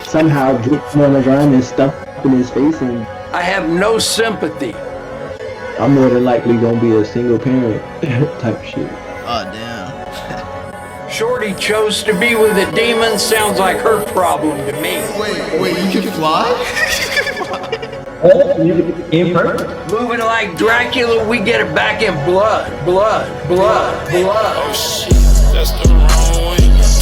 somehow dropped him on the ground and stumped in his face, and I have no sympathy. I'm more than likely gonna be a single parent type shit. Oh damn. Shorty chose to be with a demon sounds like her problem to me. Wait, you can fly? Imperfect. Moving like Dracula, we get it back in blood. Oh shit, that's the wrong way.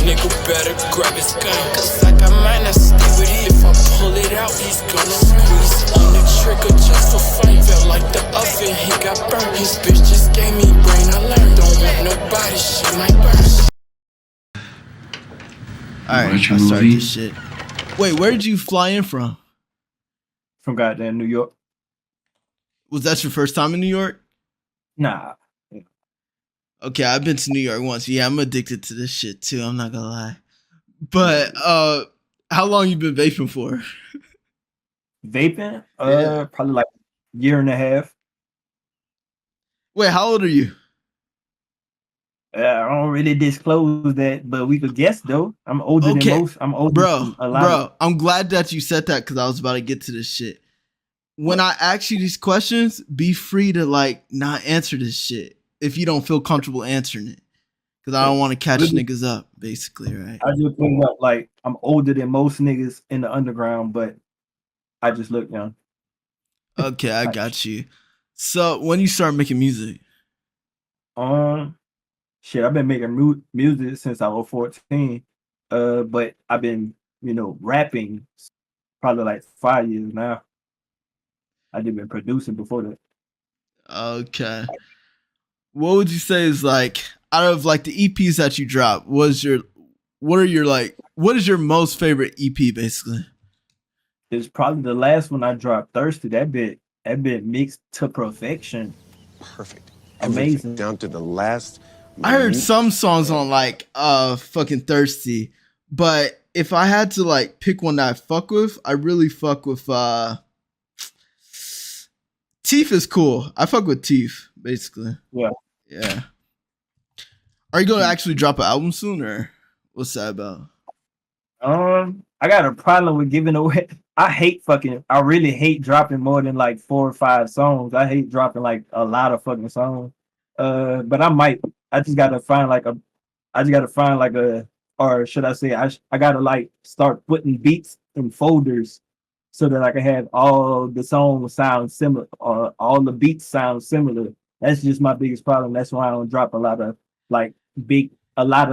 Nigga better grab his gun, cause like I might not stay with it. If I pull it out, he's gonna squeeze on the trigger just for fun. Felt like the oven, he got burnt. His bitch just gave me brain, I learned. Don't want nobody, shit might burst. Alright, I started this shit. Wait, where did you fly in from? From goddamn New York. Was that your first time in New York? Nah. Okay, I've been to New York once. Yeah, I'm addicted to this shit too. I'm not gonna lie. But how long you been vaping for? Vaping? Yeah. Probably like a year and a half. Wait, how old are you? I don't really disclose that, but we could guess though. I'm older Okay. than most. I'm older than a lot. Bro, I'm glad that you said that because I was about to get to this shit. When I ask you these questions, be free to like not answer this shit if you don't feel comfortable answering it. Because I don't want to catch niggas up, basically, right? I just think up like I'm older than most niggas in the underground, but I just look young. Okay, I got you. So when you start making music? Shit, I've been making music since I was 14. But I've been, rapping probably like 5 years now. I did been producing before that. Okay. What would you say is like out of like the EPs that you drop, what is your most favorite EP basically? It's probably the last one I dropped, Thirsty. That bit mixed to perfection. Perfect. Amazing. Down to the last. I heard some songs on like fucking Thirsty, but if I had to like pick one that I fuck with, I really fuck with Teeth is cool. I fuck with Teeth, basically. Yeah. Yeah. Are you gonna actually drop an album soon or what's that about? I got a problem with giving away. I really hate dropping more than like 4 or 5 songs. I hate dropping like a lot of fucking songs. But I just gotta find like or should I say, I gotta like start putting beats in folders so that I can have all the songs sound similar or all the beats sound similar. That's just my biggest problem. That's why I don't drop a lot of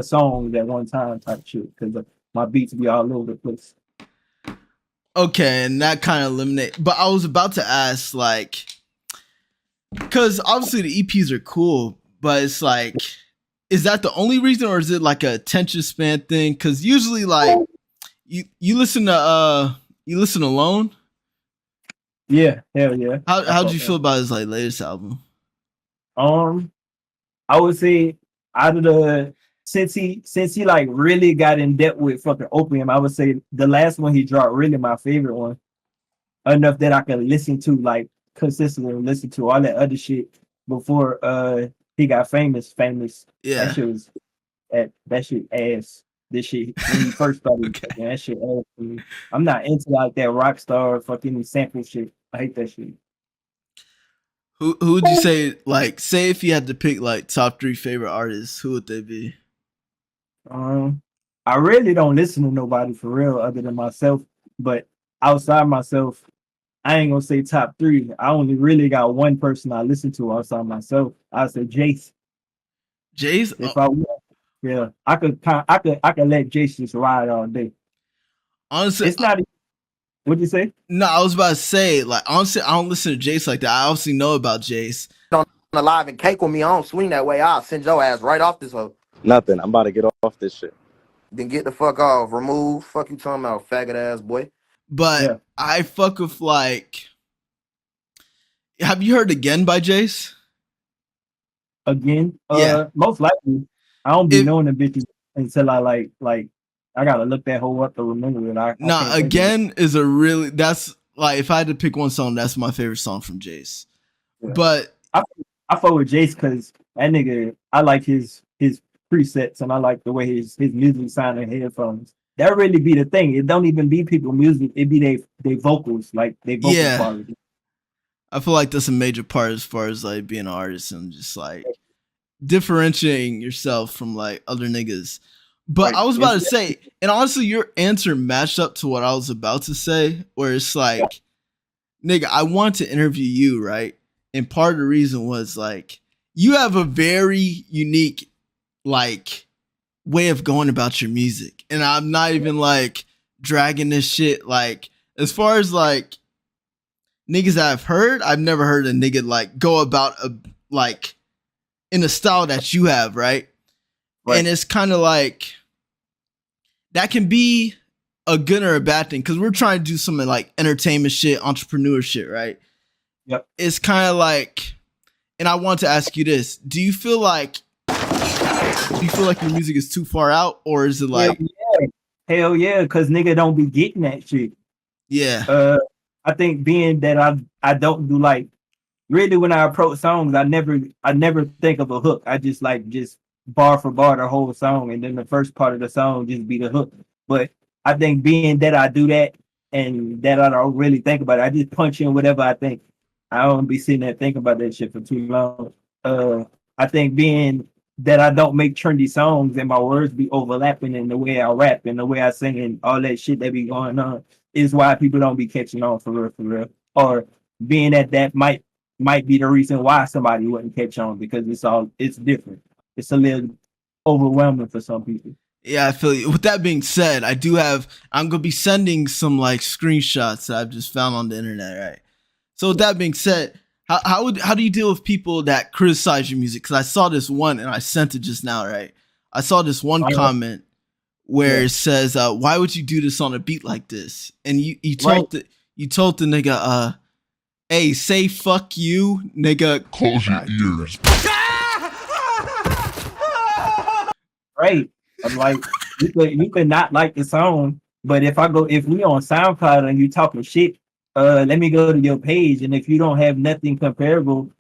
songs at one time type shit, because my beats be all over the place. Okay, and that kind of eliminate. But I was about to ask, like, because obviously the EPs are cool, but it's like, is that the only reason, or is it like a attention span thing? Because usually, like, you listen alone. Yeah, hell yeah. How'd you feel about his like latest album? I would say out of the since he like really got in depth with fucking Opium, I would say the last one he dropped really my favorite one. Enough that I can listen to like consistently, listen to all that other shit before he got famous. Yeah. That shit ass. This shit when he first started, Okay. that shit ass for me. I'm not into like that rock star fucking sample shit. I hate that shit. Who would you say, like, say if you had to pick like top 3 favorite artists, who would they be? I really don't listen to nobody for real other than myself. But outside myself, I ain't gonna say top 3. I only really got one person I listen to outside myself. I say Jace. Jace? If I want, yeah, I could let Jace just ride all day. Honestly, It's not. What'd you say? No, I was about to say, like, honestly, I don't listen to Jace like that. I obviously know about Jace. On the live and cake with me, I don't swing that way. I'll send your ass right off this hoe. Nothing. I'm about to get off this shit. Then get the fuck off. Remove. Fuck you talking about, faggot ass boy. But Yeah. I fuck with like. Have you heard Again by Jace? Again? Yeah. Most likely. I don't be knowing the bitches until I like I gotta look that whole up to remember it. I Nah, can't think of it. Again is a really, that's like, if I had to pick one song, that's my favorite song from Jace. Yeah. But I fuck with Jace because that nigga, I like his presets and I like the way his music sound in headphones. that really be the thing. It don't even be people music. It be they vocals, like they vocal Yeah. quality. I feel like that's a major part as far as like being an artist and just like differentiating yourself from like other niggas. But Right. I was about to say, and honestly, your answer matched up to what I was about to say, where it's like, nigga, I want to interview you, right? And part of the reason was like, you have a very unique, like, way of going about your music. And I'm not even like dragging this shit. Like, as far as like niggas that I've heard, I've never heard a nigga like go about a like in a style that you have, right? And it's kind of like that can be a good or a bad thing because we're trying to do something like entertainment shit, entrepreneur shit, right? Yep. It's kind of like, and I want to ask you this: Do you feel like your music is too far out, or is it like, Hell yeah, because nigga don't be getting that shit. yeah, I think being that I don't do like really when I approach songs, I never think of a hook. I just bar for bar the whole song, and then the first part of the song just be the hook. But I think being that I do that and that I don't really think about it, I just punch in whatever I think. I don't be sitting there thinking about that shit for too long. I think being that I don't make trendy songs and my words be overlapping in the way I rap and the way I sing and all that shit that be going on is why people don't be catching on for real. Or being that might be the reason why somebody wouldn't catch on because it's different. It's a little overwhelming for some people. yeah, I feel you. With that being said, I'm gonna be sending some like screenshots that I've just found on the internet, right? So with that being said, how do you deal with people that criticize your music? Because I saw this one and I sent it just now, right? I saw this one comment where it says, "Why would you do this on a beat like this?" And you told the nigga, "Hey, say fuck you, nigga." Close your ears. Right. I'm like, you could not like the song, but if we on SoundCloud and you talking shit, let me go to your page, and if you don't have nothing comparable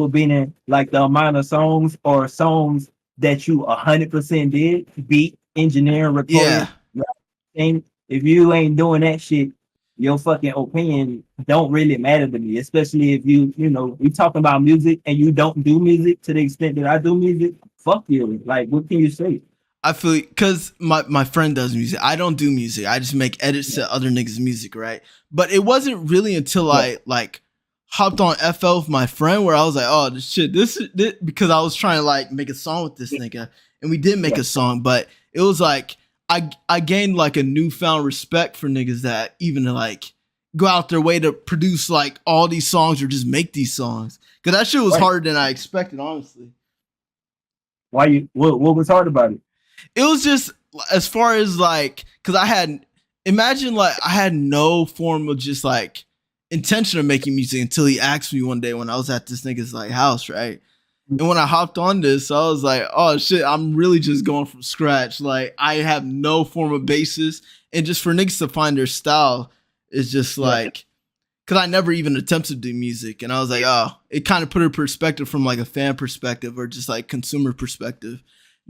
being like the amount of songs or songs that you 100% did, beat, engineer, recording, and if you ain't doing that shit, your fucking opinion don't really matter to me, especially if we talking about music and you don't do music to the extent that I do music. Fuck you. Like, what can you say? I feel because my friend does music. I don't do music. I just make edits to other niggas' music, right? But it wasn't really until I like hopped on FL with my friend where I was like, oh, this because I was trying to like make a song with this nigga, and we did make a song, but it was like I gained like a newfound respect for niggas that even like go out their way to produce like all these songs or just make these songs, because that shit was harder than I expected, honestly. What was hard about it? It was just as far as like, because I had no form of just like intention of making music until he asked me one day when I was at this nigga's like house, right? And when I hopped on this, I was like, oh shit, I'm really just going from scratch. Like, I have no form of basis, and just for niggas to find their style is just like, because I never even attempted to do music, and I was like, oh, it kind of put a perspective from like a fan perspective or just like consumer perspective,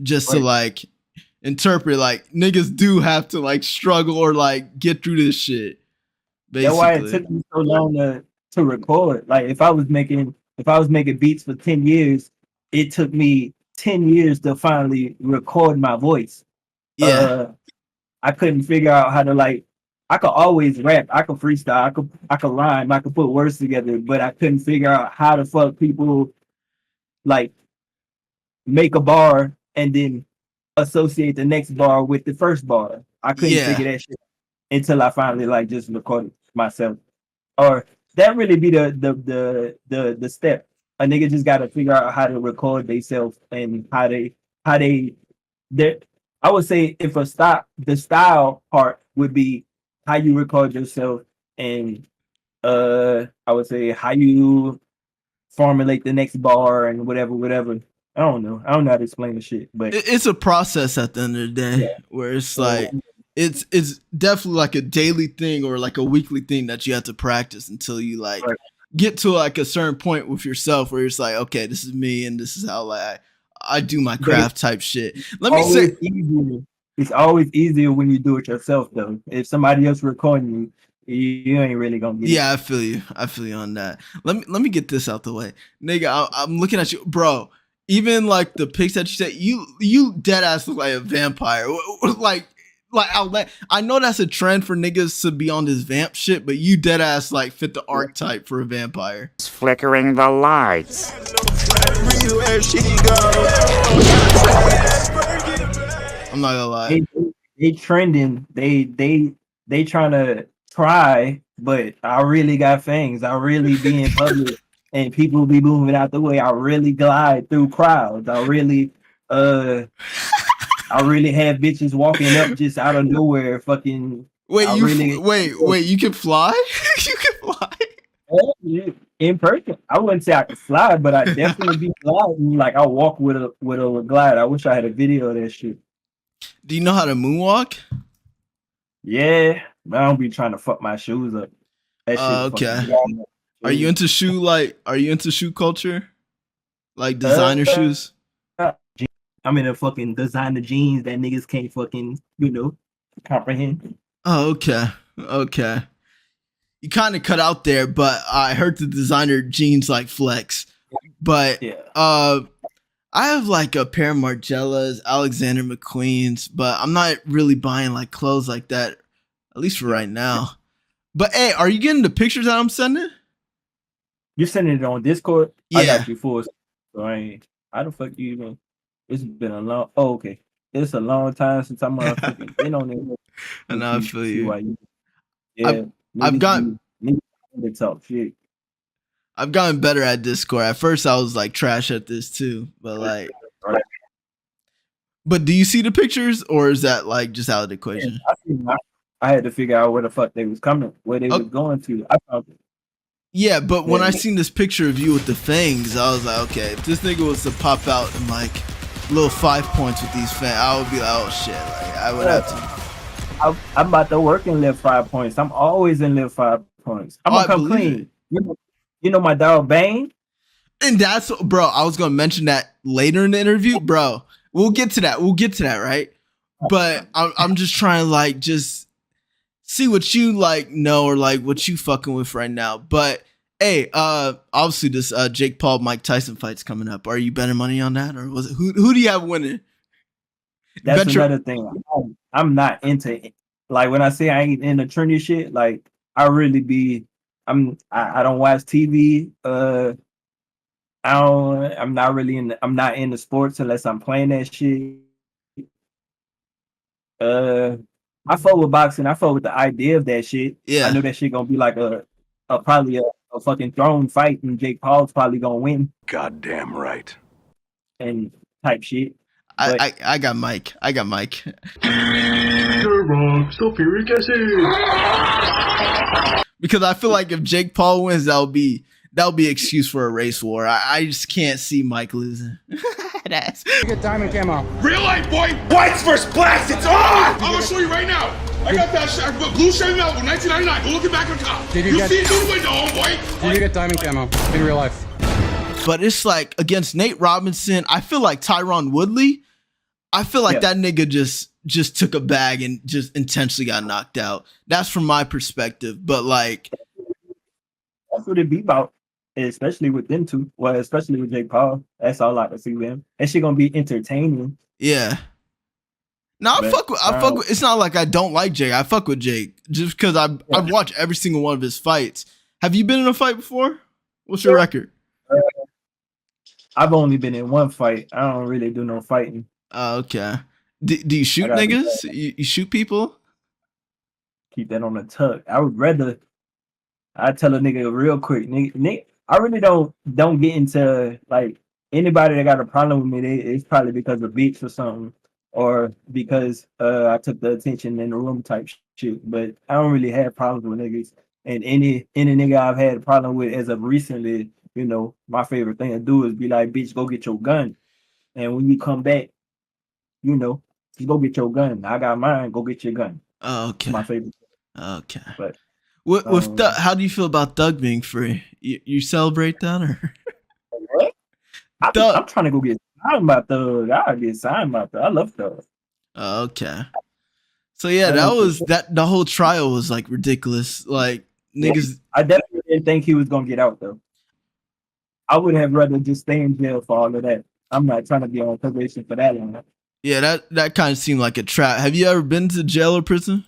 just to like interpret like niggas do have to like struggle or like get through this shit. Basically. That's why it took me so long to record. Like if I was making beats for 10 years, it took me 10 years to finally record my voice. Yeah. I couldn't figure out how to like, I could always rap, I could freestyle, I could rhyme, I could put words together, but I couldn't figure out how the fuck people like make a bar and then associate the next bar with the first bar. I couldn't figure that shit until I finally like just recorded myself. Or that really be the step. A nigga just gotta figure out how to record themselves and how they I would say if the style part would be how you record yourself, and I would say how you formulate the next bar and whatever. I don't know how to explain the shit, but it's a process at the end of the day where it's like it's definitely like a daily thing or like a weekly thing that you have to practice until you like get to like a certain point with yourself where it's like, okay, this is me and this is how like I do my craft type shit. Let me say it's always easier when you do it yourself though. If somebody else recording you ain't really gonna get it. Yeah, I feel you. I feel you on that. Let me get this out the way, nigga. I'm looking at you, bro. Even like the pics that you said, you dead ass look like a vampire. I know that's a trend for niggas to be on this vamp shit, but you dead ass like fit the archetype for a vampire. Flickering the lights. I'm not gonna lie. They trending. They trying to try, but I really got fangs. I really be in public and people be moving out the way. I really glide through crowds. I really have bitches walking up just out of nowhere. Fucking Wait, I you really- wait, you can fly? You can fly? in person. I wouldn't say I could fly, but I definitely be gliding. Like I walk with a glide. I wish I had a video of that shit. Do you know how to moonwalk? Yeah, but I don't be trying to fuck my shoes up. That shit Okay. fucking- Are you into shoe culture? Like designer shoes? I'm in a fucking designer jeans that niggas can't fucking, comprehend. Oh, okay. Okay. You kind of cut out there, but I heard the designer jeans like flex. But Yeah. I have like a pair of Margellas, Alexander McQueen's, but I'm not really buying like clothes like that, at least for right now. But hey, are you getting the pictures that I'm sending? You sending it on Discord? I Yeah. got you for it. So how the fuck you even? It's been a long. Oh, okay. It's a long time since I'm motherfucking been on there. I know, I feel you. Yeah, I've gotten to talk shit. I've gotten better at Discord. At first, I was like trash at this too, but like. Right. But do you see the pictures, or is that like just out of the equation? I had to figure out where the fuck they was coming, where they was going to. I found it. Yeah, but when Yeah. I seen this picture of you with the fangs, I was like, okay, if this nigga was to pop out in like little 5 points with these fangs, I would be like, oh shit, like I would have to. I'm about to work in live 5 points. I'm always in live 5 points. I'm gonna I come believe clean. You know my dog Bane? And that's, bro, I was gonna mention that later in the interview, bro. We'll get to that. We'll get to that, right? But I'm just trying to like just see what you like know or like what you fucking with right now. But hey, obviously this Jake Paul Mike Tyson fight's coming up. Are you betting money on that, or was it who do you have winning? That's another thing. I'm not into it. Like when I say I ain't into trendy shit, like I really be. I don't watch TV. I'm not really in. I'm not into sports unless I'm playing that shit. I fuck with boxing. I fuck with the idea of that shit. Yeah. I know that shit gonna be like probably a fucking throne fight, and Jake Paul's probably gonna win Goddamn right. and type shit. I got Mike. I got Mike. You're wrong. Superior Because I feel like if Jake Paul wins, that'll be excuse for a race war. I just can't see Mike losing. That's Get diamond camo. Real life, boy. Whites versus blacks. It's on. I'm gonna show you right now. I got that shit. Blue Chevy Malibu, 1999. Go look it back on top. Did You you get- see it through the window, homeboy. Did you get diamond camo in real life? But it's like against Nate Robinson, I feel like Tyron Woodley. I feel like that nigga just took a bag and just intentionally got knocked out. That's from my perspective. But like, That's what it be about, especially with them two. Well, especially with Jake Paul. That's all I can see with him. That shit gonna be entertaining. yeah. No, I fuck with. It's not like I don't like Jake. I fuck with Jake just because I've watched every single one of his fights. Have you been in a fight before? What's your record? I've only been in one fight. I don't really do no fighting. Oh, okay. Do you shoot I gotta do niggas? You shoot people? Keep that on the tuck. I would rather. I tell a nigga real quick, nigga. I really don't get into like anybody that got a problem with me. It's probably because of beats or something, or because I took the attention in the room type shit. But I don't really have problems with niggas. And any nigga I've had a problem with as of recently, my favorite thing to do is be like, bitch, go get your gun. And when you come back, just go get your gun. I got mine. Go get your gun. Oh, okay. My favorite. Okay. But with how do you feel about Doug being free? You celebrate that or? what? I'm trying to go get signed by Thug. I get signed by Thug. I love Thug. Okay. So yeah, that was that. The whole trial was like ridiculous. Like niggas. I definitely didn't think he was gonna get out though. I would have rather just stay in jail for all of that. I'm not trying to be on probation for that long. Yeah, that kind of seemed like a trap. Have you ever been to jail or prison?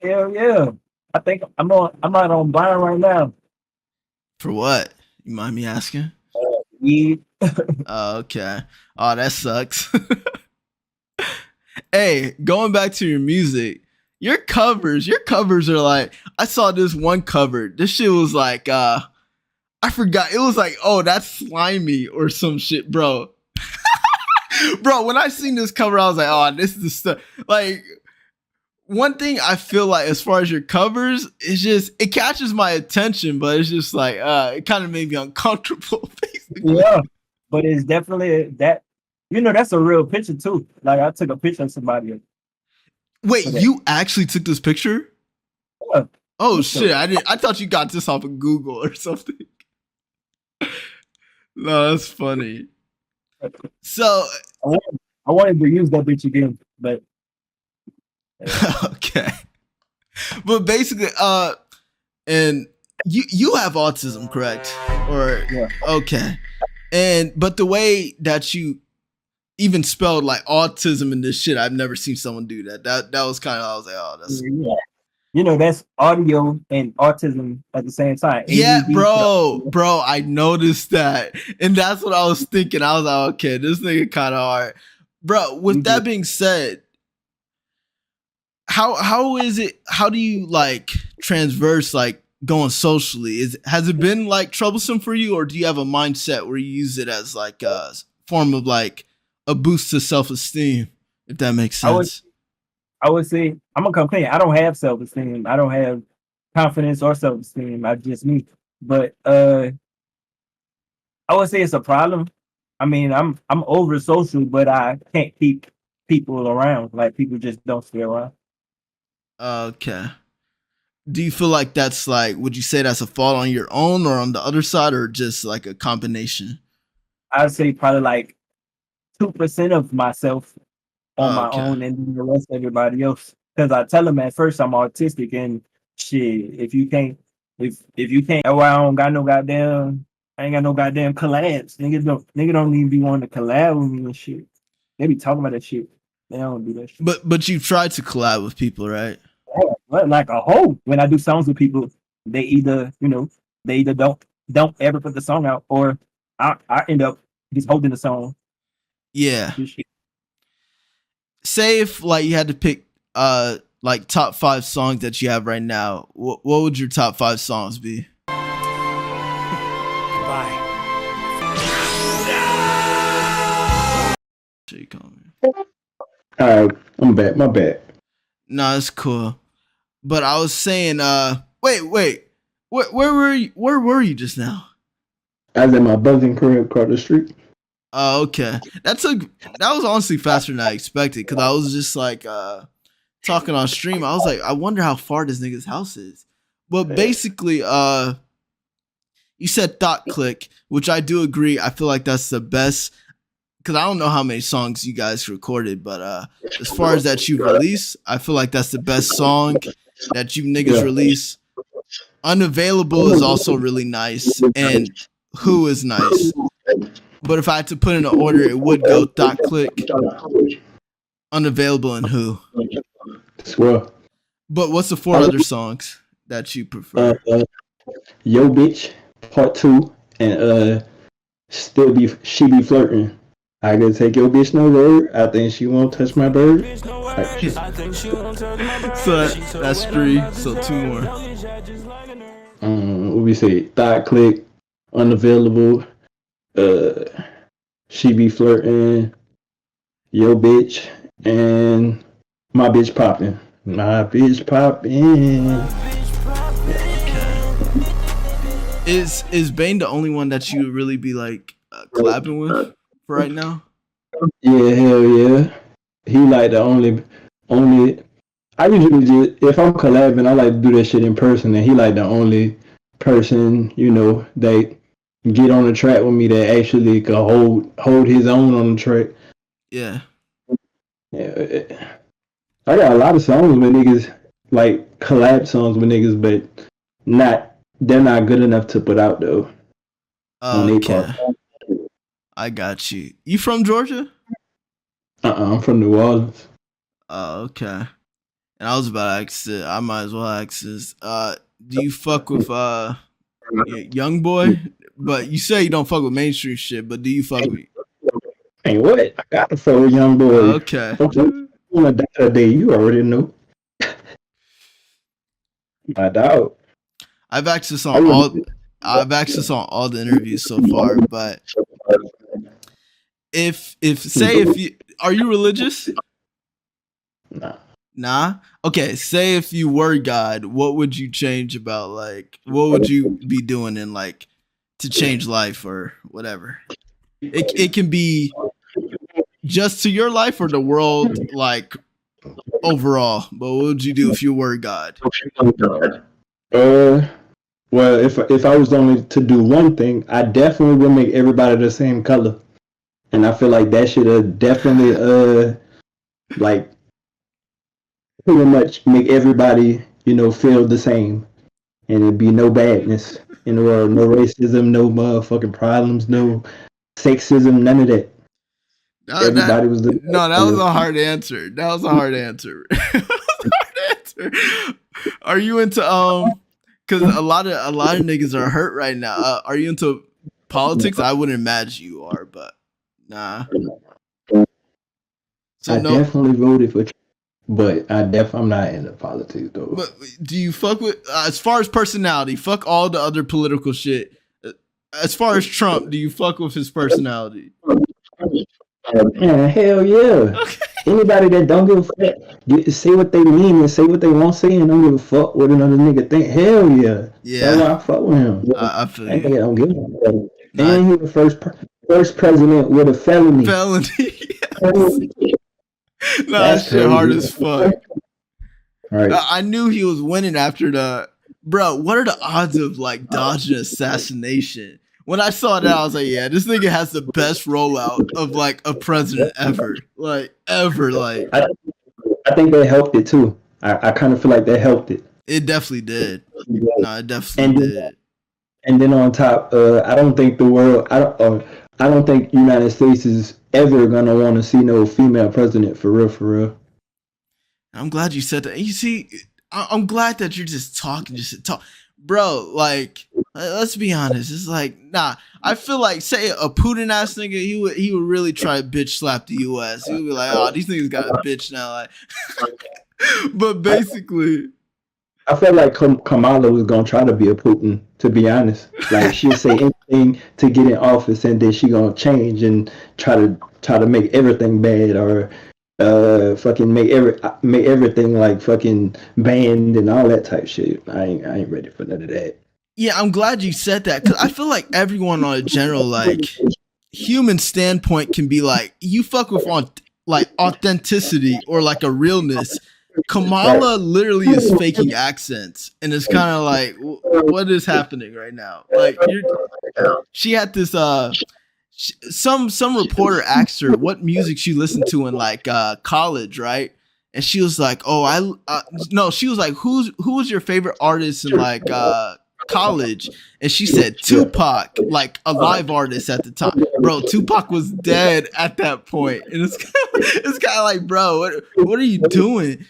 Hell yeah. I think I'm out on bond right now. For what? You mind me asking? Yeah. Okay. Oh, that sucks. Hey, going back to your music, your covers are like, I saw this one cover. This shit was like, I forgot. It was like, oh, that's Slimy or some shit, bro. Bro, when I seen this cover, I was like, oh, this is the stuff. Like, one thing I feel like as far as your covers, it's just, it catches my attention, but it's just like, it kind of made me uncomfortable, basically. Yeah. But it's definitely that, that's a real picture too. Like I took a picture of somebody. Wait, you actually took this picture? Yeah. Oh shit, I thought you got this off of Google or something. No, that's funny. So I wanted to use that bitch again, but okay. But basically, and you have autism, correct? Or yeah. Okay. But the way that you even spelled like autism and this shit, I've never seen someone do that. That was kind of, I was like, oh, that's that's audio and autism at the same time. Yeah, ADD bro, I noticed that, and that's what I was thinking. I was like, okay, this nigga kind of hard, bro. With that being said, how is it? How do you like transverse like going socially? Has it been like troublesome for you, or do you have a mindset where you use it as like a form of like a boost to self-esteem, if that makes sense? I would say I'm gonna complain. I don't have self-esteem. I don't have confidence or self-esteem. I just me. But I would say it's a problem. I mean, I'm over social, but I can't keep people around. Like people just don't stay around. Okay. Do you feel like that's like, would you say that's a fault on your own or on the other side, or just like a combination? I'd say probably like 2% of myself on my own, and then the rest everybody else. Because I tell them at first I'm autistic, and shit, if you can't, oh, I ain't got no goddamn collabs. Nigga don't even be wanting to collab with me and shit. They be talking about that shit. They don't do that shit. But you've tried to collab with people, right? Yeah, like a whole. When I do songs with people, they either don't ever put the song out, or I end up just holding the song. Yeah. Say if like you had to pick like top 5 songs that you have right now, what would your top 5 songs be? Bye. Alright, I'm back. My bad. No, it's cool. But I was saying, wait, where were you? Where were you just now? I was at my buzzing crib across the street. Oh, okay. That was honestly faster than I expected, because I was just like talking on stream. I was like, I wonder how far this nigga's house is. But basically, you said Thought Click, which I do agree. I feel like that's the best, because I don't know how many songs you guys recorded, but as far as that you've released, I feel like that's the best song that you niggas release. Unavailable is also really nice, and Who is nice. But if I had to put in an order, it would go Thought Click, Unavailable, and Who. Swear. But what's the 4 other songs that you prefer? Yo Bitch, Part 2, and She Be Flirting. I gotta take your bitch no word. I think she won't touch my bird. So that's 3. So 2 more. What we say? Thought Click, Unavailable, She Be Flirting, Yo Bitch, and My Bitch Poppin'. My Bitch Poppin'. Is Bane the only one that you really be like collabing with for right now? Yeah, hell yeah. He like the only. I usually just, if I'm collabing, I like to do that shit in person, and he like the only person that get on the track with me that actually could hold his own on the track. Yeah. Yeah, I got a lot of songs with niggas, like collab songs with niggas, but they're not good enough to put out though on their Okay, part. I got you. You from Georgia? I'm from New Orleans. Oh, okay. And I was about to ask it. I might as well ask this. Do you fuck with Young Boy? But you say you don't fuck with mainstream shit. But do you fuck with? Hey, what? I got to throw a young boy. Okay. On a day, you already know. My dog. I've access on all. I've access on all the interviews so far. But if you are you religious? Nah. Okay. Say if you were God, what would you change about like? What would you be doing in like to change life or whatever? It can be just to your life or the world like overall. But what would you do if you were God? Well, if I was only to do one thing, I definitely would make everybody the same color, and I feel like that should have definitely like pretty much make everybody feel the same, and it'd be no badness in the world, no racism, no motherfucking problems, no sexism, none of that. Everybody was the no. That was a hard answer. That was a hard answer. Are you into Because a lot of niggas are hurt right now. Are you into politics? I wouldn't imagine you are, but nah. So I definitely voted for Trump, but I'm not into politics though. But do you fuck with as far as personality? Fuck all the other political shit. As far as Trump, do you fuck with his personality? Man, hell yeah. Okay. Anybody that don't give a fuck, say what they mean and say what they want to say and don't give a fuck what another nigga think. Hell yeah. Yeah. That's why I fuck with him. I feel you. Don't give a fuck. And he was first president with a felony. Yes. No, that shit hard as fuck. Right. I knew he was winning after the... Bro, what are the odds of like dodging assassination? When I saw that, I was like, yeah, this nigga has the best rollout of like a president ever. Like, ever. Like, I think they helped it too. I kind of feel like they helped it. It definitely did. No, it definitely did. And then on top, I don't think the world, I don't think United States is ever gonna want to see no female president for real, for real. I'm glad you said that. You see, I'm glad that you're just talking, bro. Like, let's be honest. It's like, nah. I feel like, say a Putin ass nigga, he would really try to bitch slap the U.S. He would be like, oh, these niggas got a bitch now. Like, but basically, I felt like Kamala was gonna try to be a Putin. To be honest, like she'll say anything to get in office, and then she gonna change and try to make everything bad or fucking make everything like fucking banned and all that type shit. I ain't ready for none of that. Yeah, I'm glad you said that because I feel like everyone on a general like human standpoint can be like you fuck with on like authenticity or like a realness. Kamala literally is faking accents, and it's kind of like, what is happening right now? Like, she had this some reporter asked her what music she listened to in like college, right? And she was like, oh, no, she was like, who was your favorite artist in like college? And she said Tupac, like a live artist at the time. Bro, Tupac was dead at that point, and it's kind of like, bro, what are you doing?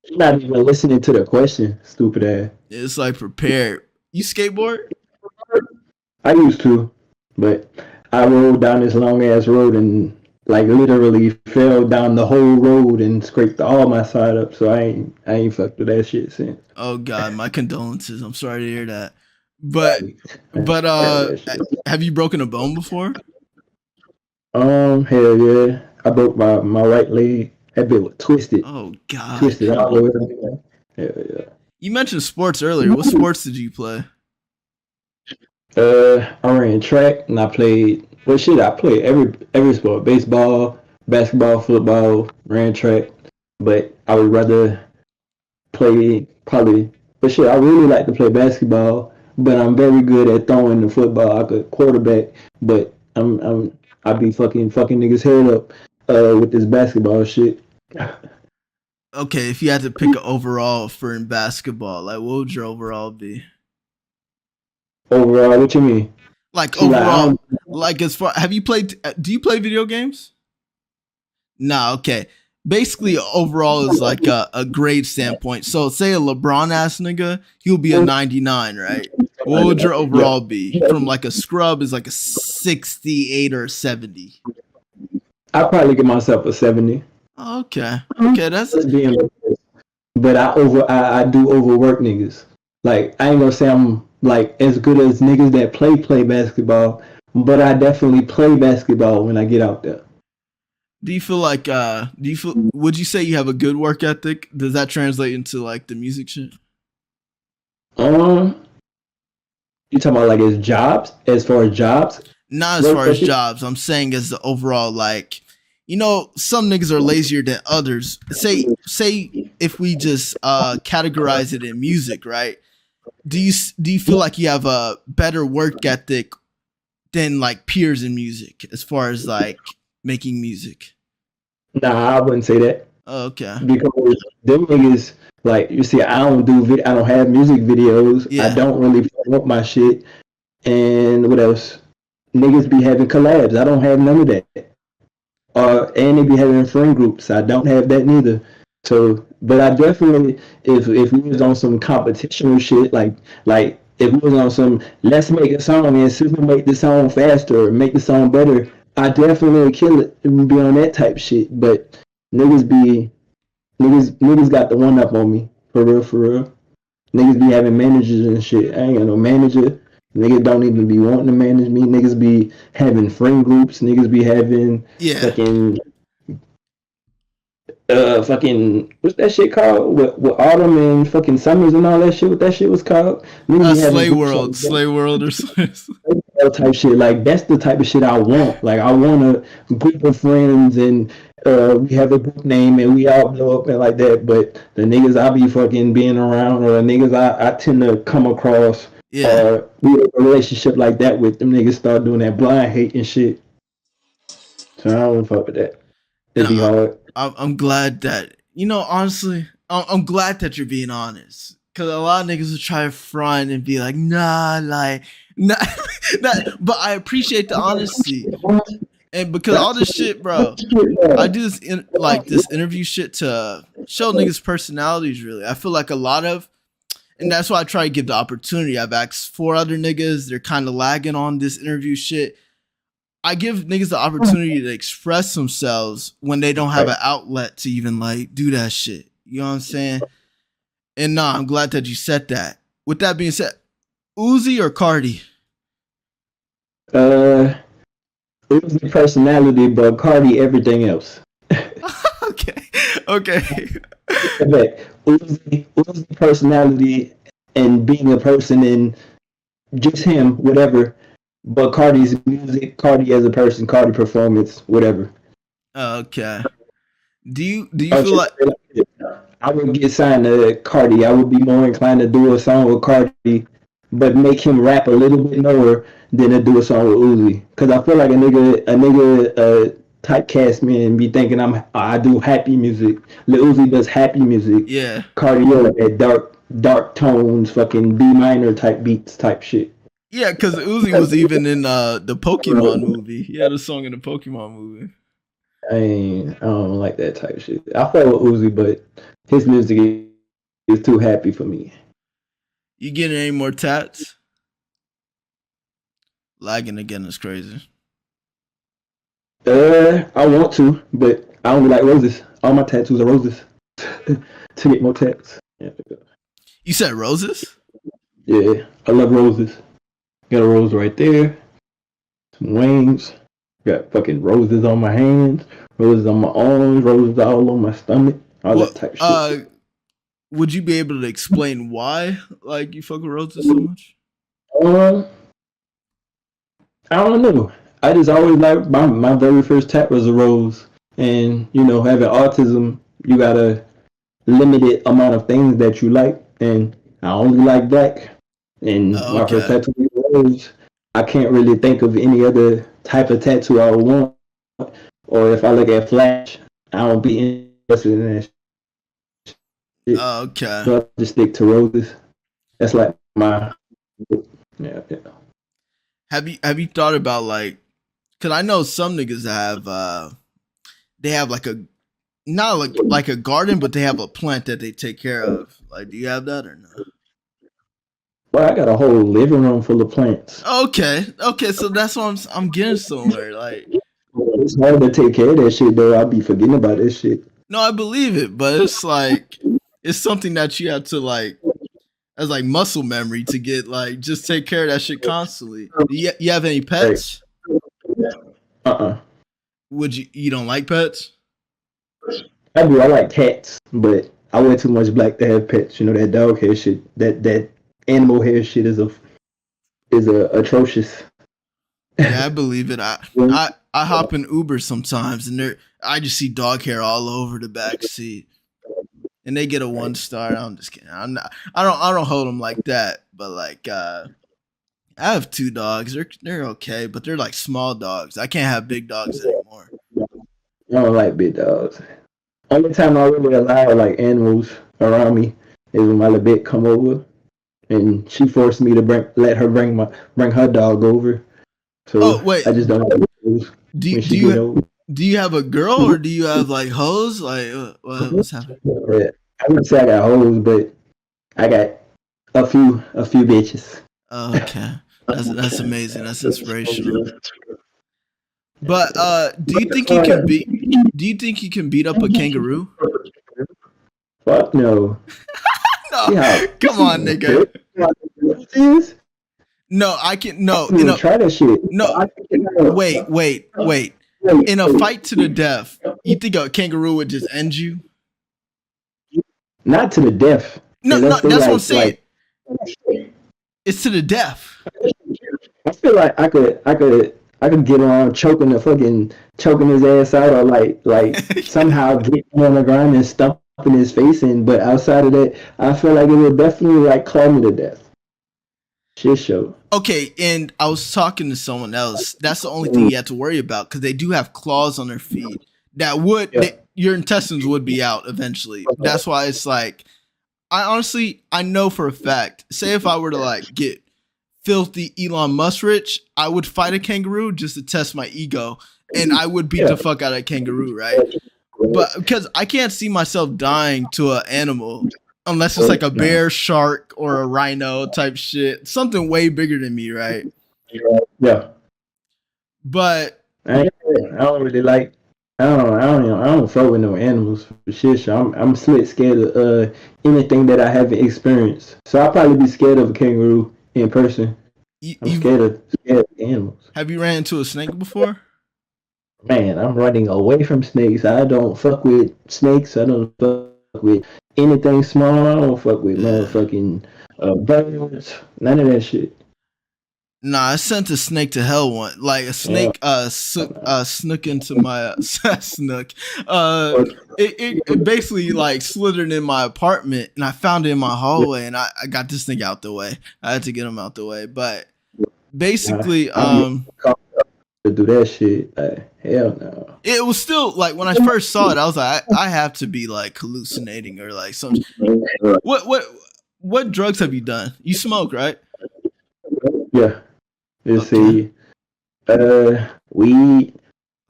You're not even listening to the question, stupid ass. It's like prepared. You skateboard? I used to, but I rode down this long ass road and like literally fell down the whole road and scraped all my side up. So I ain't fucked with that shit since. Oh God, my condolences. I'm sorry to hear that. But have you broken a bone before? Hell yeah. I broke my right leg. That bit was twisted. Oh God. Twisted all the way. Yeah. You mentioned sports earlier. What sports did you play? I ran track and I played. Well, shit, I played every sport: baseball, basketball, football, ran track. But I would rather play probably. But shit, I really like to play basketball. But I'm very good at throwing the football. I could quarterback, but I be fucking niggas head up with this basketball shit. Okay, if you had to pick an overall for in basketball, like what would your overall be? Overall, what you mean? Like See, like, I overall, don't, like as far have you played? Do you play video games? Nah, okay. Basically, overall is like a grade standpoint. So, say a LeBron ass nigga, he'll be a 99, right? What would your overall be? From like a scrub is like a 68 or 70. I probably give myself a 70. Okay, okay, that's Just being, but I do overwork niggas. Like I ain't gonna say I'm like as good as niggas that play basketball, but I definitely play basketball when I get out there. Do you feel like would you say you have a good work ethic? Does that translate into like the music shit? Um, you talking about like as far as jobs? Not as far as jobs. I'm saying as the overall, like, you know, some niggas are lazier than others. Say if we just categorize it in music, right? Do you feel like you have a better work ethic than like peers in music as far as like making music? Nah, I wouldn't say that. Oh, okay. Because them niggas, like you see, I don't have music videos. Yeah. I don't really promote my shit. And what else? Niggas be having collabs. I don't have none of that. And they be having friend groups. I don't have that neither. So, but I definitely, if we was on some competition shit, like if we was on some, let's make a song and see who make the song faster or make the song better, I definitely would kill it and be on that type shit. But niggas got the one up on me for real, for real. Niggas be having managers and shit. I ain't got no manager. Niggas don't even be wanting to manage me. Niggas be having friend groups. Niggas be having fucking what's that shit called? With autumn and fucking summers and all that shit. What that shit was called? Slay World or something. Type shit. Like that's the type of shit I want. Like I want a group of friends and we have a group name and we all blow up and like that. But the niggas I be fucking being around or the niggas I tend to come across. We have a relationship like that with them niggas start doing that blind hate and shit. So I don't fuck with that. It'd be hard. I'm glad that, you know, honestly, I'm glad that you're being honest. Cause a lot of niggas will try to front and be like, nah, but I appreciate the honesty. And because all this shit, bro, I do this this interview shit to show niggas personalities. Really, I feel like a lot of, and that's why I try to give the opportunity. I've asked 4 other niggas; they're kind of lagging on this interview shit. I give niggas the opportunity to express themselves when they don't have an outlet to even like do that shit. You know what I'm saying? And nah, I'm glad that you said that. With that being said, Uzi or Cardi? Uzi personality, but Cardi everything else. Okay. Uzi personality and being a person and just him, whatever. But Cardi's music, Cardi as a person, Cardi performance, whatever. Okay. Do you feel like I would get signed to Cardi? I would be more inclined to do a song with Cardi, but make him rap a little bit lower than to do a song with Uzi. Cause I feel like a nigga typecast me and be thinking I do happy music. Lil Uzi does happy music. Yeah. Cardi that dark tones, fucking B minor type beats type shit. Yeah, because Uzi was even in the Pokemon movie. He had a song in the Pokemon movie. I don't like that type of shit. I fuck with Uzi, but his music is too happy for me. You getting any more tats? Lagging again is crazy. I want to, but I don't like roses. All my tattoos are roses. To get more tats. Yeah. You said roses? Yeah, I love roses. Got a rose right there. Some wings. Got fucking roses on my hands. Roses on my arms. Roses all on my stomach. All that type of shit. Would you be able to explain why, like, you fuck with roses so much? I don't know. I just always like my very first tat was a rose. And, you know, having autism, you got a limited amount of things that you like. And I only like black. And my first tattoo was rose. I can't really think of any other type of tattoo I would want or if I look at Flash, I don't be interested in that shit. Okay. So I just stick to roses. That's like my yeah. Have you thought about like? Cause I know some niggas they have like a not like a garden, but they have a plant that they take care of. Like, do you have that or not? Well, I got a whole living room full of plants. Okay, so that's what I'm getting somewhere. Like, It's hard to take care of that shit though. I'll be forgetting about this shit. no, I believe it, but it's like it's something that you have to like as like muscle memory to get like just take care of that shit constantly. You have any pets? Would you don't like pets? I do. I like cats, but I wear too much black to have pets. You know that dog hair shit. That animal hair shit is atrocious. Yeah, I believe it. I hop in Uber sometimes, and I just see dog hair all over the back seat, and they get a 1 star. I'm just kidding. I don't hold them like that, but like I have 2 dogs. They're okay, but they're like small dogs. I can't have big dogs anymore. I don't like big dogs. Only time I really allow like animals around me is when my little bit come over, and she forced me to let her bring her dog over. So wait, I just don't have those. Do you have a girl or do you have like hoes? Like what's happening? Yeah, I wouldn't say I got hoes, but I got a few bitches. Oh, okay, that's amazing. That's inspirational. But do you think you can beat up a kangaroo? Fuck no. No, yeah. Come on, nigga. No, I can no. You know, try that shit. No, wait. In a fight to the death, you think a kangaroo would just end you? Not to the death. No, that's what I'm saying. It's to the death. I feel like I could get around choking his ass out, or like somehow get him on the ground and stumping his face in. But outside of that, I feel like it would definitely like claw me to death. Shit show. Okay, and I was talking to someone else. That's the only thing you have to worry about because they do have claws on their feet that your intestines would be out eventually. That's why it's like I know for a fact. Say if I were to like get filthy Elon Musk rich, I would fight a kangaroo just to test my ego, and I would beat the fuck out of a kangaroo, right? But because I can't see myself dying to an animal unless it's like a bear, shark, or a rhino type shit, something way bigger than me, right? Yeah. But I don't really like. I don't fuck with no animals for shit. I'm slick scared of anything that I haven't experienced. So I'll probably be scared of a kangaroo in person. I'm scared of animals. Have you ran into a snake before? Man, I'm running away from snakes. I don't fuck with snakes. I don't fuck with anything small. I don't fuck with motherfucking birds. None of that shit. Nah, I sent a snake to hell once. Like a snake snuck into my snuck. It basically like slithered in my apartment, and I found it in my hallway, and I got this thing out the way. I had to get him out the way. But basically to do that shit, hell no. It was still like when I first saw it, I was like, I have to be like hallucinating or like something. What drugs have you done? You smoke, right? Yeah. Let's see. Weed.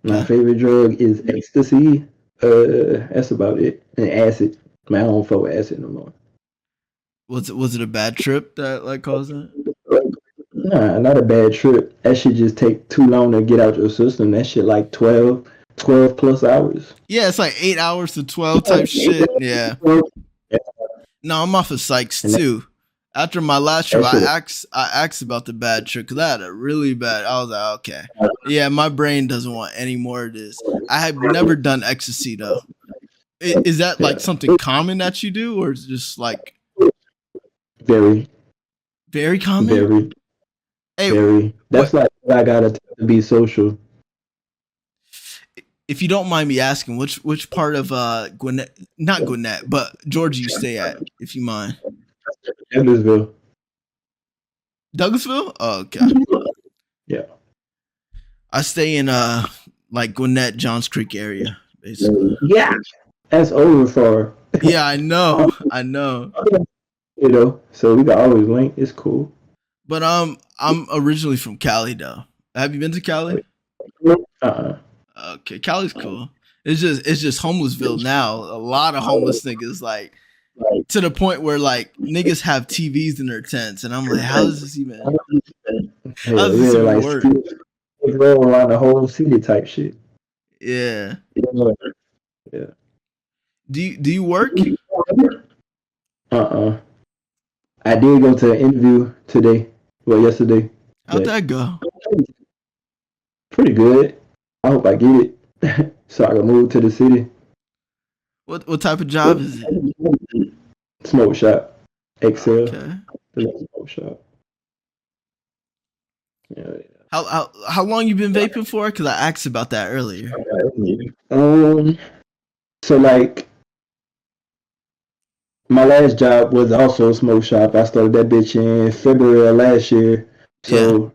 My favorite drug is ecstasy. That's about it. And acid. Man, I don't fuck with acid no more. Was it a bad trip that like caused it? Nah, not a bad trip. That shit just take too long to get out your system. That shit like 12 plus hours. Yeah, it's like 8 hours to 12 type shit. Yeah. No, I'm off of psychs too. After my last trip, I asked about the bad trip because I had a really bad. I was like, okay, yeah, my brain doesn't want any more of this. I have never done ecstasy though. Is that like something common that you do, or is it just like very common? Very. That's like what I gotta to be social. If you don't mind me asking, which part of Gwinnett, not Gwinnett, but Georgia you stay at, if you mind? Douglasville. Douglasville? Oh, okay. Yeah. I stay in like Gwinnett, Johns Creek area, basically. Yeah, that's over for. Yeah, I know. You know, so we can always link. It's cool. But I'm originally from Cali though. Have you been to Cali? Okay, Cali's cool. It's just homelessville now. A lot of homeless niggas, like to the point where like niggas have TVs in their tents, and I'm like, how does this even work? Roll around the whole city type shit. Yeah. Yeah. Do you work? I did go to an interview today. Well, yesterday. How'd that go? Pretty good. I hope I get it so I can move to the city. What type of job is it? Smoke shop. Excel. Okay. Smoke shop. Yeah. How long you been vaping for? Because I asked about that earlier. So like my last job was also a smoke shop. I started that bitch in February of last year. So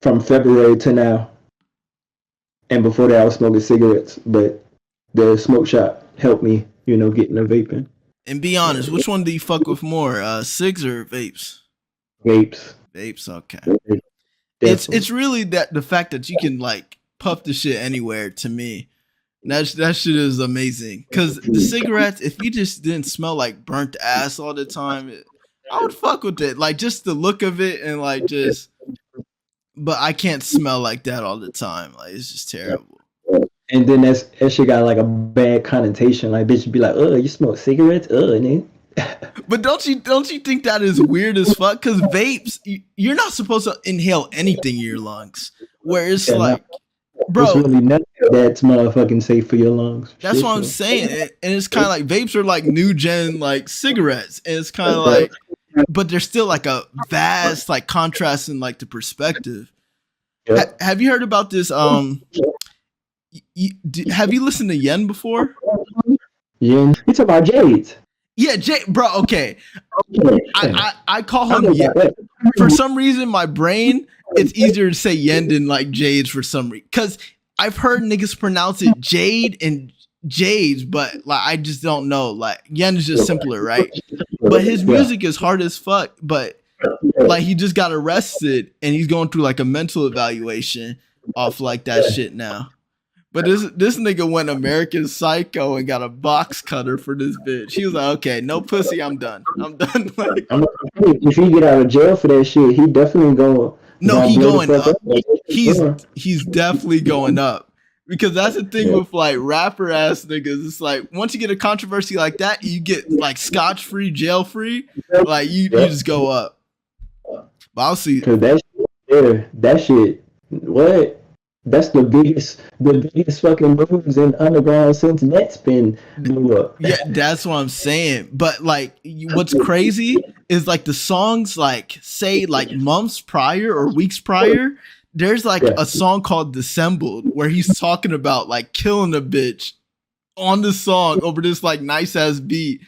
from February to now. And before that I was smoking cigarettes, but the smoke shop helped me, you know, getting the vaping. And be honest, which one do you fuck with more? Cigs or vapes? Vapes. Vapes, okay. Definitely. It's really that the fact that you can like puff the shit anywhere to me. That shit is amazing. Cause the cigarettes, if you just didn't smell like burnt ass all the time, I would fuck with it. Like just the look of it and like just. But I can't smell like that all the time. Like it's just terrible. And then that shit got like a bad connotation. Like bitch be like, you smoke cigarettes? Nigga. But don't you think that is weird as fuck? Because vapes, you're not supposed to inhale anything in your lungs. Where it's like, bro, it's really nothing that's motherfucking safe for your lungs. That's what I'm saying. And it's kind of like vapes are like new gen like cigarettes, and it's kind of like, but there's still like a vast like contrast in like the perspective. Yep. Have you heard about this? Have you listened to Yen before? Yen, you talking about Jade? Yeah, bro. Okay, I call him Yen. For some reason, my brain it's easier to say Yen than like Jades for some reason. Because I've heard niggas pronounce it Jade and Jades, but like I just don't know. Like Yen is just simpler, right? But his music is hard as fuck. But like he just got arrested and he's going through like a mental evaluation off like that shit now. But this nigga went American Psycho and got a box cutter for this bitch. He was like, okay, no pussy, I'm done. Like, if he get out of jail for that shit, he definitely go. No, he going up. He's definitely going up. Because that's the thing with like rapper ass niggas. It's like once you get a controversy like that, you get like scotch free, jail free. Like you just go up. But I'll see. Cause that shit. What? That's the biggest fucking moves in underground since Netspin blew up. Yeah, that's what I'm saying. But like, what's crazy is like the songs like say like months prior or weeks prior. There's like a song called Dissembled where he's talking about like killing a bitch on the song over this like nice ass beat,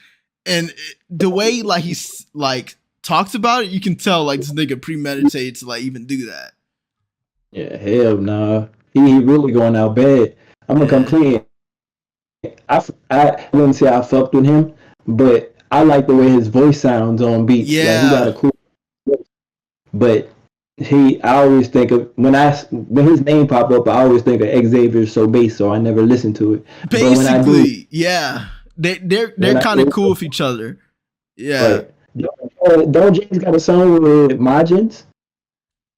and the way like he's like talks about it, you can tell like this nigga premeditated to like even do that. Yeah, hell nah. He really going out bad. I'm gonna come clean. I wouldn't say I fucked with him, but I like the way his voice sounds on beats. Yeah. Like, he got a cool voice. But I always think of when his name pop up, I always think of Xavier So Bass, so I never listen to it. Basically, yeah. They're kind of cool with each other. Yeah. Don't James got a song with Majins?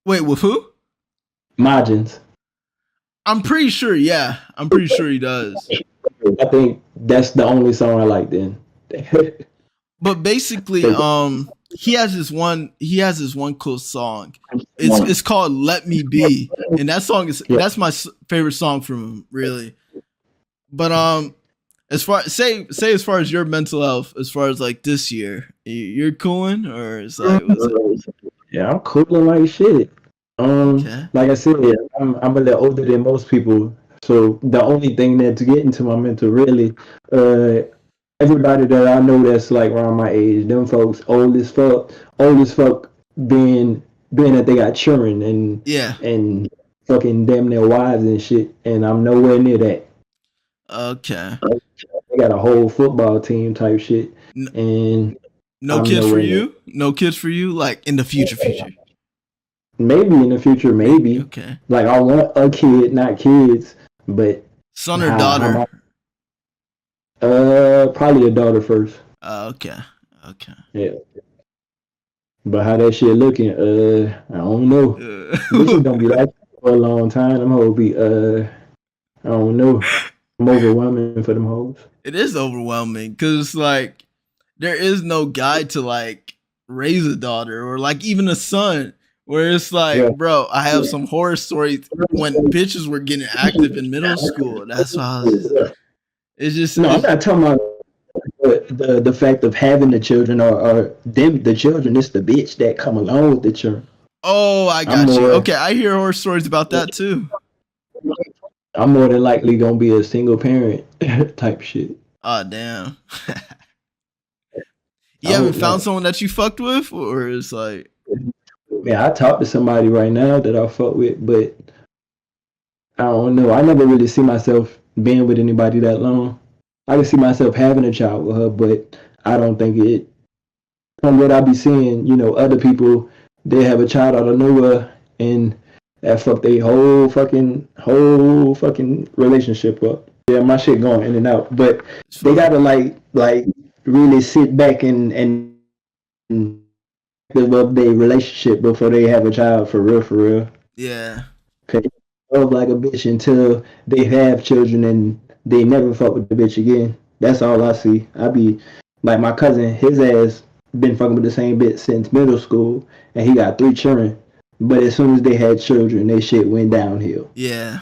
Wait, with who? Majins. I'm pretty sure, yeah. I'm pretty sure he does. I think that's the only song I like then. But basically, he has this one cool song. It's called Let Me Be. And that song that's my favorite song from him, really. But as far as your mental health, as far as like this year, you're cooling, or it's like yeah, I'm cooling like shit. Like I said, I'm a little older than most people, so the only thing that's getting to my mental really, everybody that I know that's like around my age, them folks old as fuck, being that they got children and fucking damn near wives and shit, and I'm nowhere near that. Okay. They got a whole football team type shit, N- and no I'm kids for nowhere near. you? No kids for you? Like in the future. Maybe in the future, maybe. Okay. Like I want a kid, not kids, but Son or daughter? Probably a daughter first. Okay. Okay. Yeah. But how that shit looking, I don't know. Bitches don't be like that for a long time. Them hoes be, I don't know. I'm overwhelming for them hoes. It is overwhelming because like there is no guide to like raise a daughter or like even a son. Where it's like, Yeah. bro, I have some horror stories when bitches were getting active in middle school. That's why I was. It's just No, I'm not talking about the fact of having the children or them the children. It's the bitch that come along with the children. Oh, I got you. Okay, I hear horror stories about that too. I'm more than likely gonna be a single parent type shit. Oh damn. You haven't found someone that you fucked with, or it's like. Yeah, I talk to somebody right now that I fuck with, but I don't know. I never really see myself being with anybody that long. I can see myself having a child with her, but I don't think it. From what I be seeing, you know, other people they have a child out of nowhere and that fuck they whole fucking relationship up. Yeah, my shit going in and out, but they gotta like really sit back and develop their relationship before they have a child for real. Yeah. Cause they love like a bitch until they have children and they never fuck with the bitch again. That's all I see. I be like my cousin, his ass been fucking with the same bitch since middle school, and he got 3 children. But as soon as they had children, they shit went downhill. Yeah.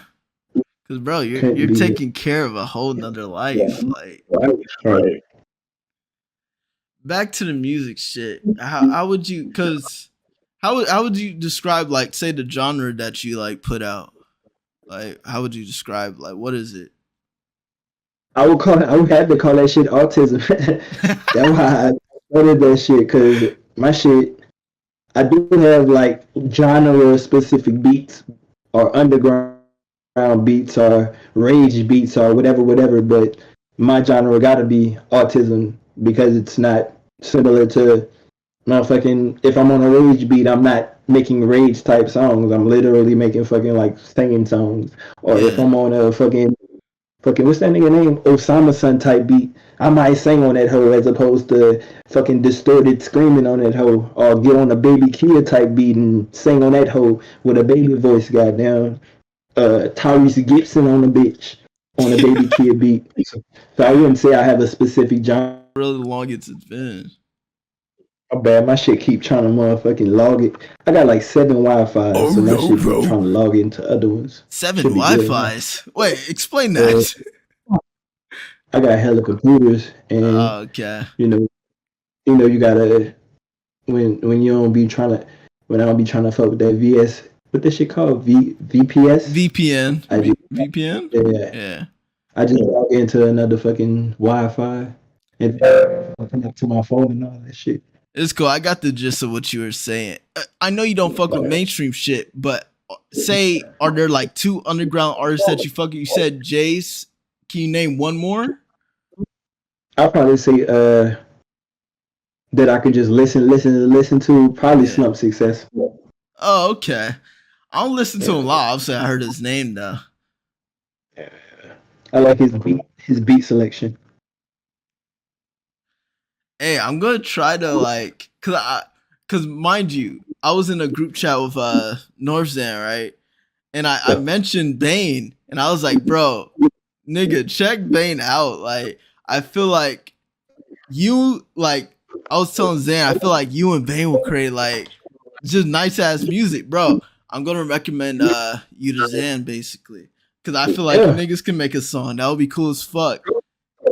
Cause bro, you're taking care of a whole nother life. Yeah. Right. Back to the music shit. How would you? Cause how would you describe like say the genre that you like put out? Like how would you describe like what is it? I would have to call that shit autism. That's why I started that shit, cause my shit, I do have like genre specific beats or underground beats or rage beats or whatever, but my genre gotta be autism because it's not similar to motherfucking. If I'm on a rage beat, I'm not making rage type songs. I'm literally making fucking like singing songs. Or if I'm on a fucking what's that nigga name? Osama Son type beat, I might sing on that hoe as opposed to fucking distorted screaming on that hoe. Or get on a Baby Kia type beat and sing on that hoe with a baby voice, goddamn. Tyrese Gibson on a bitch on a Baby Kia beat. So I wouldn't say I have a specific genre. Really long it's been. Oh, bad. My shit keep trying to motherfucking log it. I got like 7 Wi-Fi, so my shit keep trying to log into other ones. 7 Wi-Fis? Wait, explain that. I got hella computers, and okay. You know, you gotta when you don't be trying to when I don't be trying to fuck with that VS. What that shit called? VPS? VPN. VPN? Yeah. I just log into another fucking Wi-Fi and connect to my phone and all that shit. It's cool. I got the gist of what you were saying. I know you don't fuck with mainstream shit, but say, are there like 2 underground artists that you fuck with? You said Jace. Can you name one more? I'll probably say that I could just listen to. Probably Slump Success. Oh, okay. I don't listen to him a lot. Obviously, I heard his name though. I like his beat selection. Hey, I'm gonna try to like, cause mind you, I was in a group chat with Northzan, right? And I mentioned Bane, and I was like, bro, nigga, check Bane out. Like, I feel like you like. I was telling Zan, I feel like you and Bane will create like just nice ass music, bro. I'm gonna recommend you to Zan basically, cause I feel like niggas can make a song that would be cool as fuck.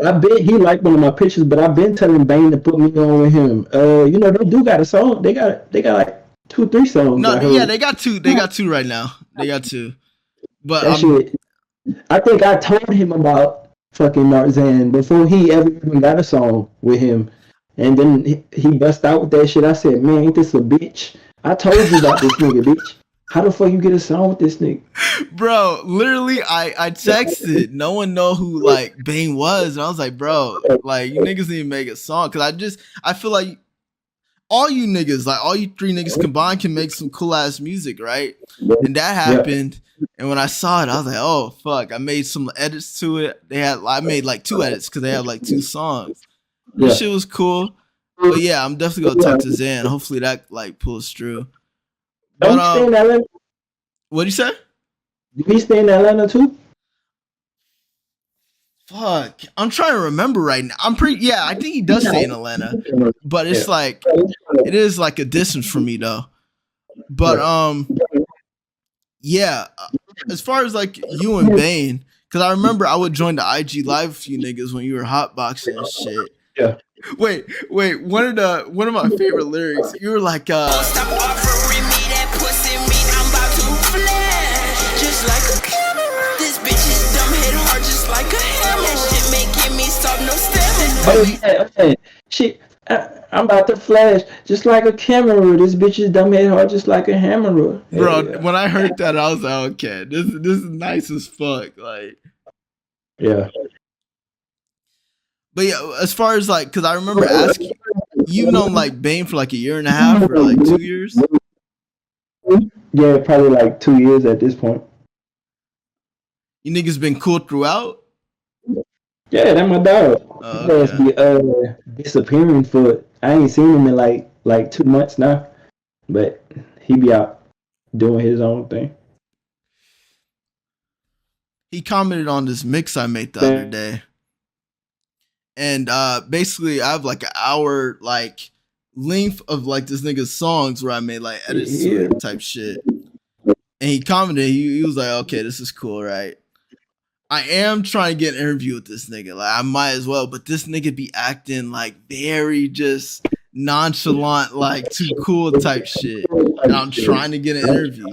I bet he liked one of my pictures, but I've been telling Bane to put me on with him. You know, they do got a song. They got like 2-3 songs. No, yeah, they got 2. They got 2 right now. They got 2. But I think I told him about fucking Narzan before he ever even got a song with him. And then he bust out with that shit. I said, man, ain't this a bitch? I told you about this nigga, bitch. How the fuck you get a song with this nigga? Bro, literally, I texted. No one know who like Bane was, and I was like, bro, like you niggas need to make a song because I feel like all you niggas, like all you three niggas combined, can make some cool ass music, right? And that happened. And when I saw it, I was like, oh fuck! I made some edits to it. I made like 2 edits because they have like 2 songs. This shit was cool. But yeah, I'm definitely gonna talk to Zan. Hopefully that like pulls through. Don't you stay in Atlanta? What'd you say? Did he stay in Atlanta too? Fuck, I'm trying to remember right now. I think he does stay in Atlanta, but it's like it is like a distance for me though. But yeah, as far as like you and Bane, because I remember I would join the IG live with you niggas when you were hotboxing and shit. Yeah. Wait, one of my favorite lyrics. You were like, Stop offering me that pussy meat, I'm about to flash. Just like a camera. This bitch is dumb, hit hard just like a hammer. That shit making me soft, no stamina. Okay. Shit, I'm about to flash just like a camera. This bitch is dumb head hard just like a hammer. Bro, when I heard that, I was like, okay, this is nice as fuck. Like, yeah. But yeah, as far as like, because I remember asking, you've known like Bane for like 1.5 years or like 2 years? Yeah, probably like 2 years at this point. You niggas been cool throughout? Yeah, that's my dog. Okay. Be disappearing for I ain't seen him in like 2 months now, but he be out doing his own thing. He commented on this mix I made the other day. And basically I have like an hour like length of like this nigga's songs where I made like edits to it type shit. And he commented, he was like, okay, this is cool, right? I am trying to get an interview with this nigga. Like I might as well, but this nigga be acting like very just nonchalant, like too cool type shit. And I'm trying to get an interview.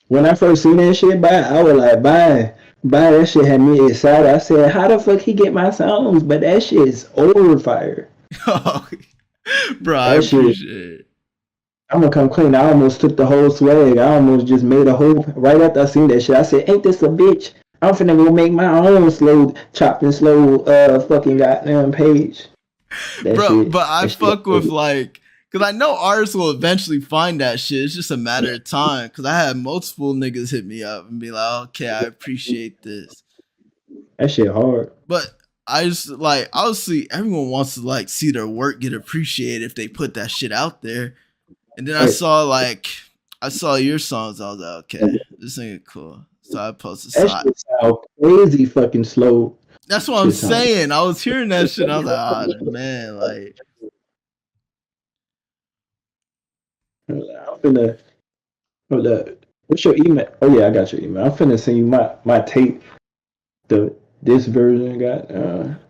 When I first seen that shit, I was like, bye. That shit had me excited. I said, how the fuck he get my songs? But that shit is over fire. Bro, I appreciate it. I'm gonna come clean. I almost took the whole swag. I almost just made a whole, right after I seen that shit, I said, ain't this a bitch? I'm finna go make my own chopping slow fucking goddamn page. Bro, but I fuck with like, because I know artists will eventually find that shit. It's just a matter of time. Because I had multiple niggas hit me up and be like, okay, I appreciate this. That shit hard. But I just like, obviously, everyone wants to like see their work get appreciated if they put that shit out there. And then I saw your songs. I was like, okay, this ain't cool. So I posted. That shit sound crazy fucking slow. That's what I'm saying. I was hearing that shit. I was like, oh man, like. I'm finna. Hold up. What's your email? Oh yeah, I got your email. I'm finna send you my tape. This version got.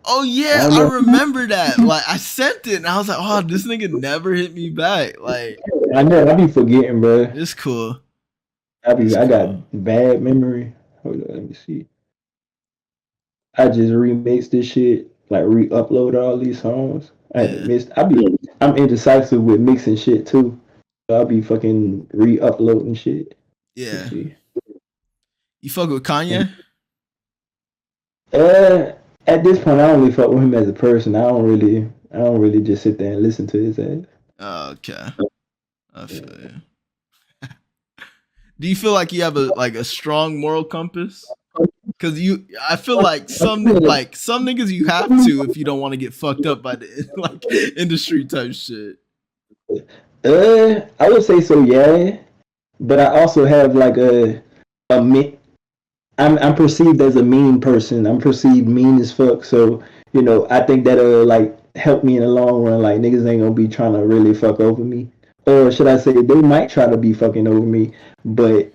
Oh yeah, I remember that. Like I sent it, and I was like, oh, this nigga never hit me back. Like I know. I be forgetting, bro. It's cool. I got bad memory. Hold on, let me see. I just remixed this shit, like re-upload all these songs. I'm indecisive with mixing shit too. So I'll be fucking re-uploading shit. Yeah. You fuck with Kanye? At this point, I only fuck with him as a person. I don't really just sit there and listen to his ass. Oh, okay. I feel you. Do you feel like you have a strong moral compass? Because I feel like some niggas you have to if you don't want to get fucked up by the like industry type shit. I would say so, yeah. But I also have like I'm perceived as a mean person. I'm perceived mean as fuck. So, I think that'll like help me in the long run. Like niggas ain't gonna be trying to really fuck over me. Or should I say they might try to be fucking over me, but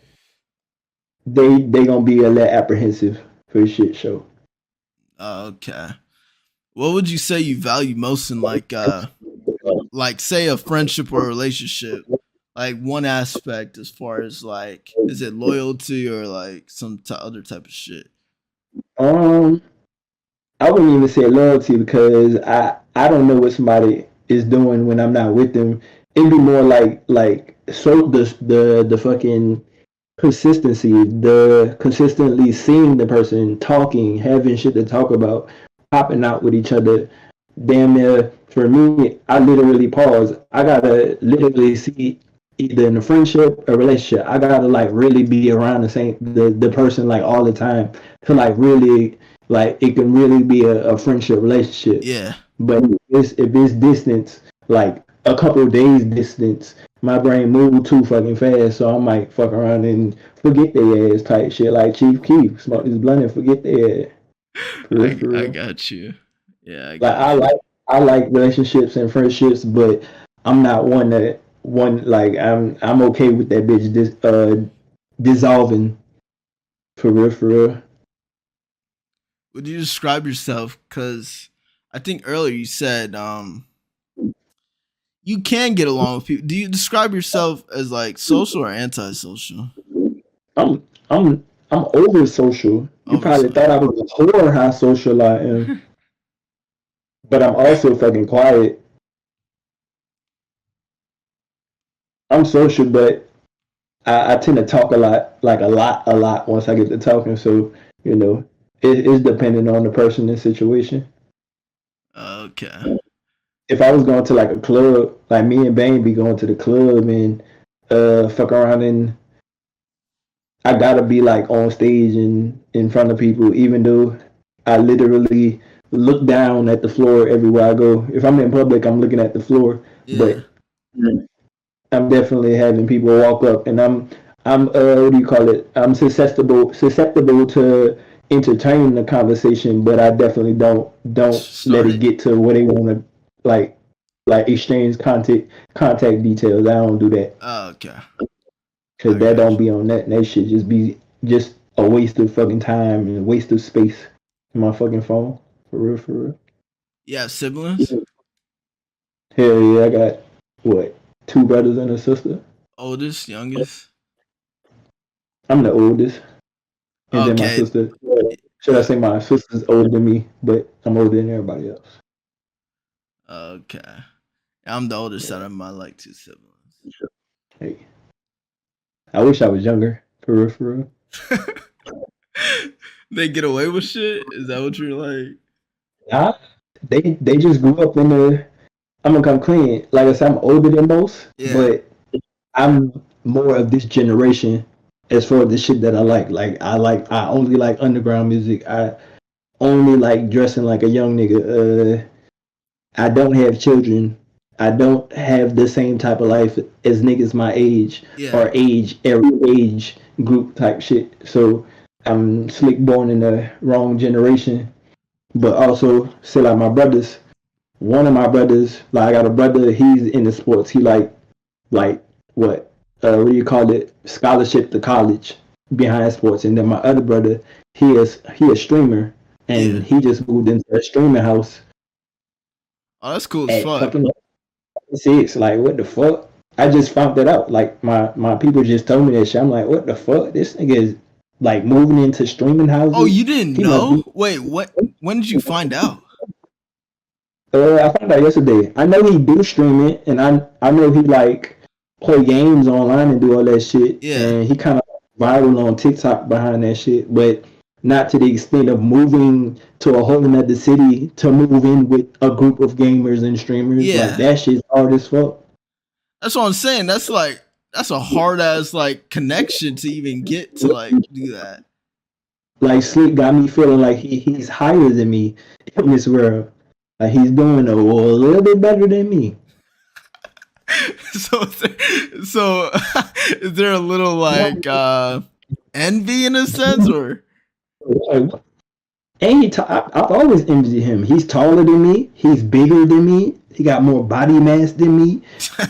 they gonna be a little apprehensive for a shit show. Okay. What would you say you value most in like say a friendship or a relationship? Like one aspect as far as like, is it loyalty or like some other type of shit? I wouldn't even say loyalty because I don't know what somebody is doing when I'm not with them. it'd be more like so the fucking consistency, the consistently seeing the person, talking, having shit to talk about, popping out with each other. Damn near for me, I literally pause. I gotta literally see either in a friendship or relationship. I gotta like really be around the person like all the time to like really like it can really be a friendship relationship. Yeah. But if it's distance, like a couple of days distance, my brain moved too fucking fast, so I might fuck around and forget their ass type shit. Like Chief Keef, smoke this blunt and forget their ass. For I real. got you. Yeah, I Like got you. I like relationships and friendships, but I'm not one like I'm okay with that bitch dissolving for real. Would you describe yourself? Because I think earlier you said you can get along with people. Do you describe yourself as like social or antisocial? I'm I'm over social. You Over probably social. thought I was a whore how social I am, but I'm also fucking quiet. I'm social, but I tend to talk a lot, like a lot once I get to talking. So, it's dependent on the person and situation. Okay. If I was going to like a club, like me and Bane be going to the club and fuck around, and I gotta be like on stage and in front of people, even though I literally look down at the floor everywhere I go. If I'm in public, I'm looking at the floor, Yeah. but I'm definitely having people walk up, and I'm what do you call it? I'm susceptible to entertain the conversation, but I definitely don't let Start it it. get to where they want to like exchange contact details. I don't do that Oh, okay. because I that got don't you. be on that. And that should just be just a waste of fucking time and a waste of space in my fucking phone. For real, for real. You have siblings? Hell yeah, I got what, two brothers and a sister. Oldest, youngest? I'm the oldest. And then my Okay. sister, should I say my sister's older than me, but I'm older than everybody else. Okay. I'm the oldest out of my like two siblings. Hey, I wish I was younger. For real, for real. They get away with shit? Is that what you're like? Nah, they just grew up in the. I'm gonna come clean. Like I said, I'm older than most, Yeah. but I'm more of this generation as far as the shit that I like. I only like underground music. I only like dressing like a young nigga. I don't have children. I don't have the same type of life as niggas my age Yeah. or every age group type shit. So I'm slick born in the wrong generation, but also still like my brothers. One of my brothers, like I got a brother, he's in the sports. He like what do you call it? Scholarship to college behind sports. And then my other brother, he a streamer, Yeah. and he just moved into a streaming house Oh, that's cool as at fuck. fucking 6. Like, what the fuck? I just found that out. Like, my people just told me that shit. I'm like, what the fuck? This nigga is like moving into streaming houses. Oh, you didn't He must know? be. Wait, what? When did you find out? I found out yesterday. I know he do stream it, and I know he like play games online and do all that shit. Yeah. And he kind of viral on TikTok behind that shit, but not to the extent of moving to a whole another city to move in with a group of gamers and streamers. Yeah. Like that shit's hard as fuck. That's what I'm saying. That's a hard ass like connection to even get to like do that. Like Slick got me feeling like he's higher than me in this world. Like he's doing a little bit better than me. So is there a little like envy in a sense or And I've always envied him. He's taller than me. He's bigger than me. He got more body mass than me.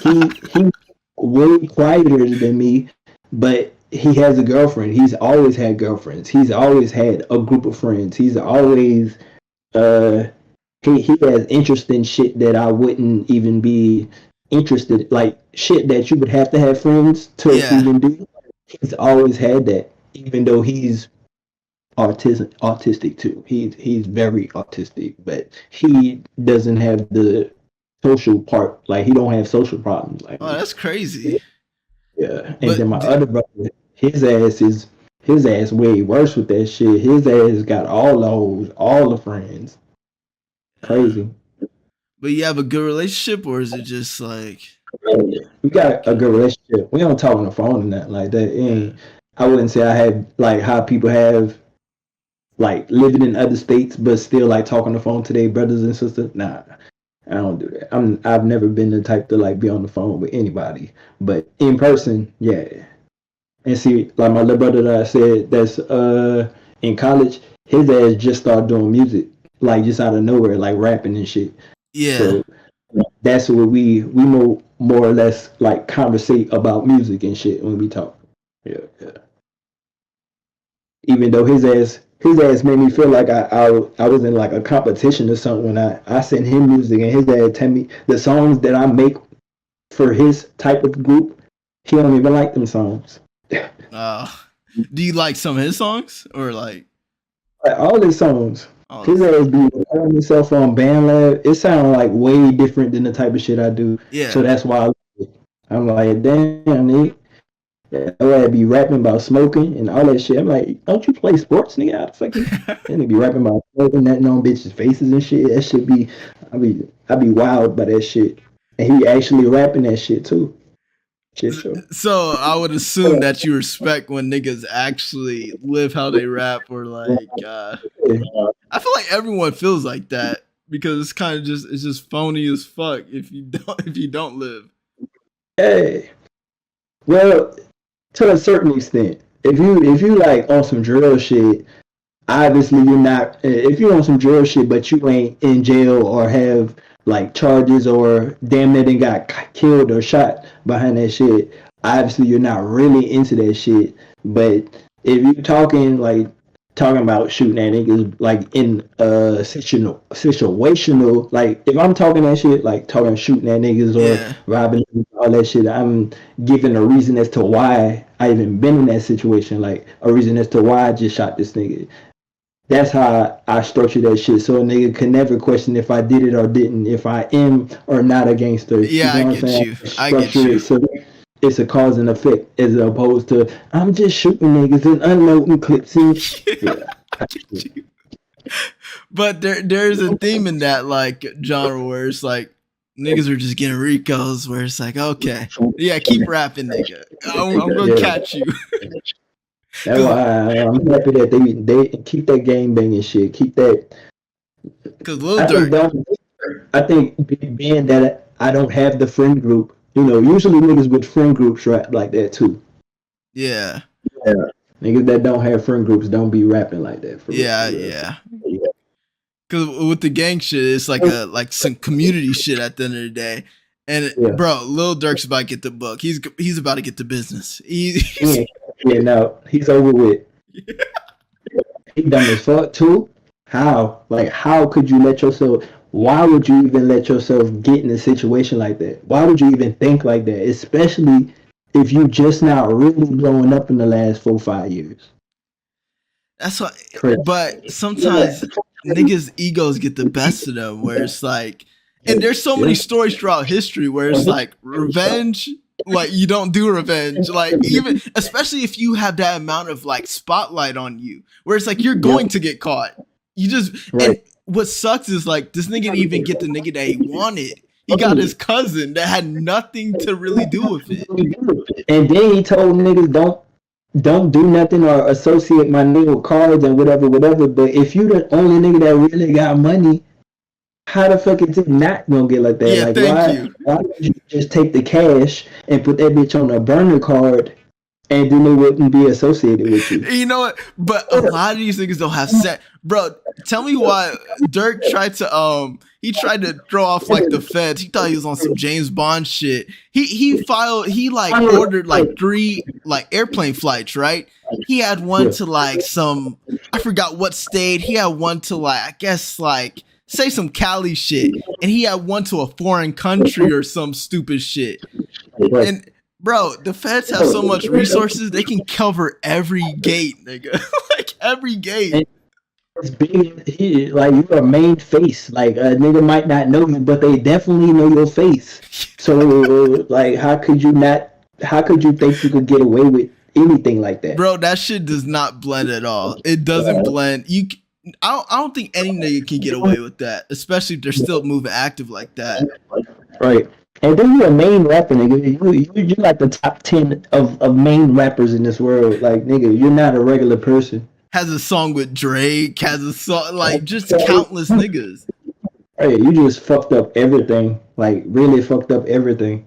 He's way quieter than me, but he has a girlfriend. He's always had girlfriends. He's always had a group of friends. He's always he has interest in shit that I wouldn't even be interested, like shit that you would have to have friends to even do. He's always had that, even though he's autistic too. He's very autistic, but he doesn't have the social part. Like he don't have social problems. Like Oh, that's crazy. yeah. And But then my other brother, his ass way worse with that shit. His ass got all the hoes, all the friends. Crazy. but you have a good relationship, or is it just like We got a good relationship. We don't talk on the phone and that like that. And I wouldn't say I had like how people have like living in other states but still like talking on the phone to their brothers and sisters. Nah, I don't do that. I've never been the type to like be on the phone with anybody. But in person, yeah. And see, like my little brother that I said that's in college, his ass just started doing music, like just out of nowhere, like rapping and shit. yeah? So that's what we more or less like conversate about music and shit when we talk. Yeah, yeah. Even though his ass made me feel like I was in like a competition or something when I sent him music and his dad tell me the songs that I make for his type of group, he don't even like them songs. Do you like some of his songs or like All his songs. oh, His ass be recording himself on BandLab. It sounds like way different than the type of shit I do. yeah? So that's why I'm like, damn, nigga. I be rapping about smoking and all that shit. I'm like, don't you play sports, nigga? How the fuck you? And they be rapping about smoking, nothing on bitches' faces and shit. That shit be, I be wild by that shit. And he actually rapping that shit too. Shit show. So I would assume that you respect when niggas actually live how they rap, or like I feel like everyone feels like that because it's kind of just phony as fuck if you don't live. Hey, well, to a certain extent, if you like on some drill shit, obviously you're not. If you're on some drill shit, but you ain't in jail or have like charges or damn near done got killed or shot behind that shit, obviously you're not really into that shit. But if you talking about shooting at niggas like in situational, like if I'm talking that shit, like talking shooting at niggas or robbing all that shit, I'm giving a reason as to why I even been in that situation, like a reason as to why I just shot this nigga. That's how I structure that shit, so a nigga can never question if I did it or didn't, if I am or not a gangster. Yeah, you know I get you. I get Structure you. it so it's a cause and effect as opposed to I'm just shooting niggas and unloading clips. Yeah. I get you. But there's a theme in that like genre where it's like niggas are just getting Ricos, where it's like okay, yeah, keep rapping, nigga. I'm gonna catch you. That's why I'm happy that they keep that game banging shit. Keep that. Because Lil Durk. I think being that I don't have the friend group, usually niggas with friend groups rap like that too. Yeah. Niggas that don't have friend groups don't be rapping like that. Yeah. Because with the gang shit, it's like some community shit at the end of the day. And bro, Lil Durk's about to get the book. He's about to get the business. No, he's over with. He done as fuck too. How? Like, how could you let yourself? Why would you even let yourself get in a situation like that? Why would you even think like that? Especially if you just not really blowing up in the last 4-5 years. That's why. But sometimes niggas' egos get the best of them, where it's like, and there's so many stories throughout history where it's like revenge. Like you don't do revenge, like even especially if you have that amount of like spotlight on you, where it's like you're going to get caught. You just and what sucks is like this nigga didn't even get the nigga that he wanted. He got his cousin that had nothing to really do with it. And then he told niggas don't do nothing or associate my nigga with cards and whatever. But if you the only nigga that really got money, how the fuck is it not gonna get like that? Yeah, like why don't you just take the cash and put that bitch on a burner card and then it wouldn't be associated with you? You know what? But a lot of these niggas don't have set. Bro, tell me why Dirk tried to throw off like the feds. He thought he was on some James Bond shit. He ordered like 3 like airplane flights, right? He had one to like some, I forgot what state. He had one to like, I guess like say some Cali shit, and he had one to a foreign country or some stupid shit. And bro, the feds have so much resources, they can cover every gate, nigga. Like every gate. It's big. He like you're a main face. Like a nigga might not know you, but they definitely know your face. So like, how could you not? How could you think you could get away with anything like that? Bro, that shit does not blend at all. It doesn't blend. I don't think any nigga can get away with that, especially if they're still moving active like that. Right. And then you're a main rapper, nigga. You're like the top 10 of main rappers in this world. Like, nigga, you're not a regular person. Has a song with Drake, has a song, like, just countless niggas. Right, you just fucked up everything. Like, really fucked up everything.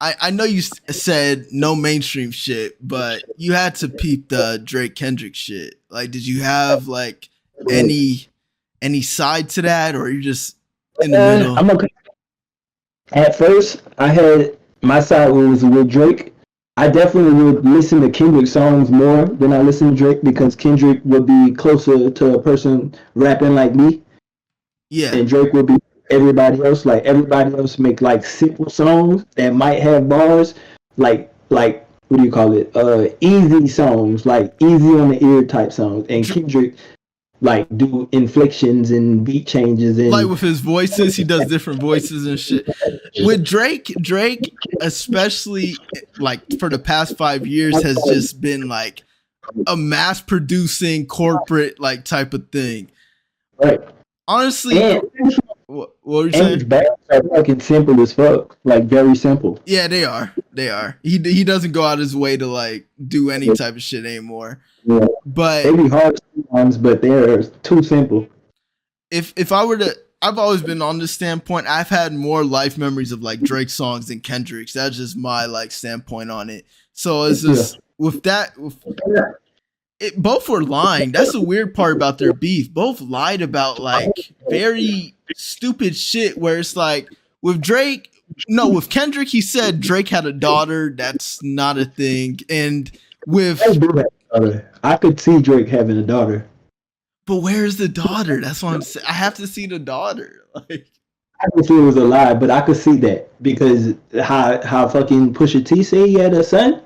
I know you said no mainstream shit, but you had to peep the Drake Kendrick shit. Like, did you have, like, any side to that, or you just in the middle? At first, I had my side was with Drake. I definitely would listen to Kendrick songs more than I listen to Drake because Kendrick would be closer to a person rapping like me. Yeah. And Drake would be everybody else. Like everybody else make like simple songs that might have bars, like what do you call it? Easy songs, like easy on the ear type songs. And Kendrick like do inflections and beat changes and like with his voices, he does different voices and shit. With Drake especially like for the past 5 years has just been like a mass producing corporate like type of thing. Right. Honestly, and, what were you saying? His battles are fucking simple as fuck, like very simple. Yeah, they are. He doesn't go out his way to like do any type of shit anymore. Yeah. But they be hard sometimes, but they're too simple. If I were to, I've always been on this standpoint. I've had more life memories of like Drake songs than Kendrick's. That's just my like standpoint on it. So it's just with that. Both were lying. That's the weird part about their beef. Both lied about like very stupid shit. Where it's like with Drake, no, with Kendrick, he said Drake had a daughter. That's not a thing. And with I could see Drake having a daughter. But where's the daughter? That's what I'm saying. I have to see the daughter. Like, I could see it was a lie, but I could see that because how fucking Pusha T said he had a son,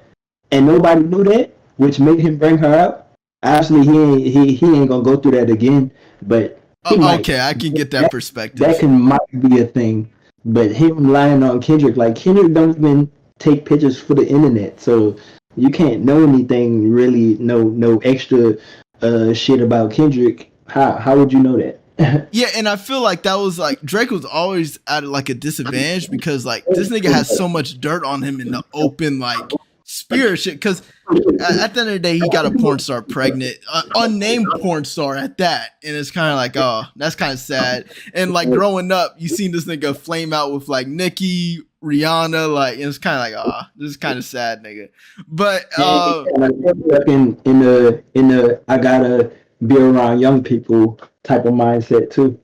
and nobody knew that, which made him bring her out. Actually, he ain't gonna go through that again. But okay, I can get that perspective. That might be a thing. But him lying on Kendrick, like Kendrick don't even take pictures for the internet, so you can't know anything really. No extra shit about Kendrick. How would you know that? Yeah, and I feel like that was like Drake was always at like a disadvantage because like this nigga has so much dirt on him in the open like spirit shit. Because at the end of the day, he got a porn star pregnant, unnamed porn star at that, and it's kind of like, oh, that's kind of sad. And like growing up, you seen this nigga flame out with like Nicki, Rihanna, like, and it's kind of like, oh, this is kind of sad, nigga. But in the I gotta be around young people type of mindset too.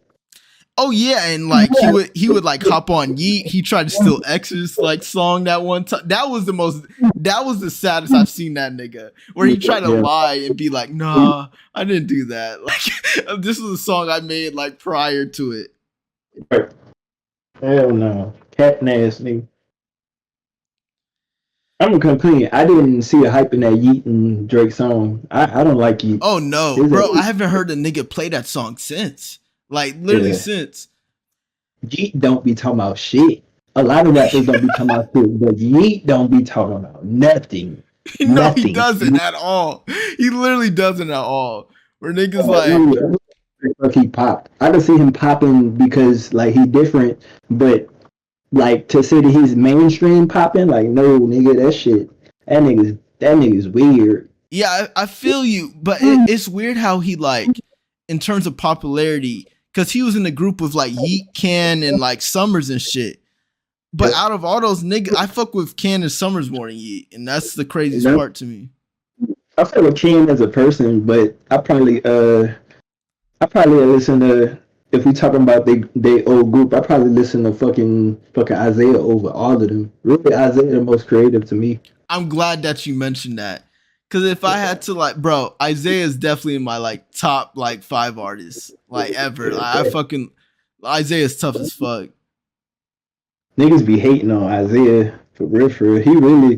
Oh yeah, and like he would like hop on Yeet. He tried to steal X's like song that one time. That was the saddest I've seen that nigga. Where he tried to lie and be like, nah, I didn't do that. Like this was a song I made like prior to it. Hell no. Cat nasty. I'm gonna complain. I didn't see a hype in that Yeet and Drake song. I don't like Yeet. Oh no, bro! I haven't heard a nigga play that song since. Like literally since. Yeet don't be talking about shit. A lot of rappers don't be talking about shit, but Yeet don't be talking about nothing. No, he doesn't at all. He literally doesn't at all. Where niggas like he popped. I can see him popping because like he different, but like to say that he's mainstream popping, like no nigga, that nigga's weird. Yeah, I feel you, but it's weird how he like in terms of popularity, because he was in the group with like Yeet, Can, and like Summers and shit. But out of all those niggas, I fuck with Can and Summers more than Yeet, and that's the craziest part to me. I fuck with Can as a person, but I probably listen to, if we talking about they old group, I probably listen to fucking Isaiah over all of them. Really, Isaiah the most creative to me. I'm glad that you mentioned that. Cause if I had to like, bro, Isaiah is definitely in my like top like 5 artists like ever. Like, Isaiah's tough as fuck. Niggas be hating on Isaiah for real. He really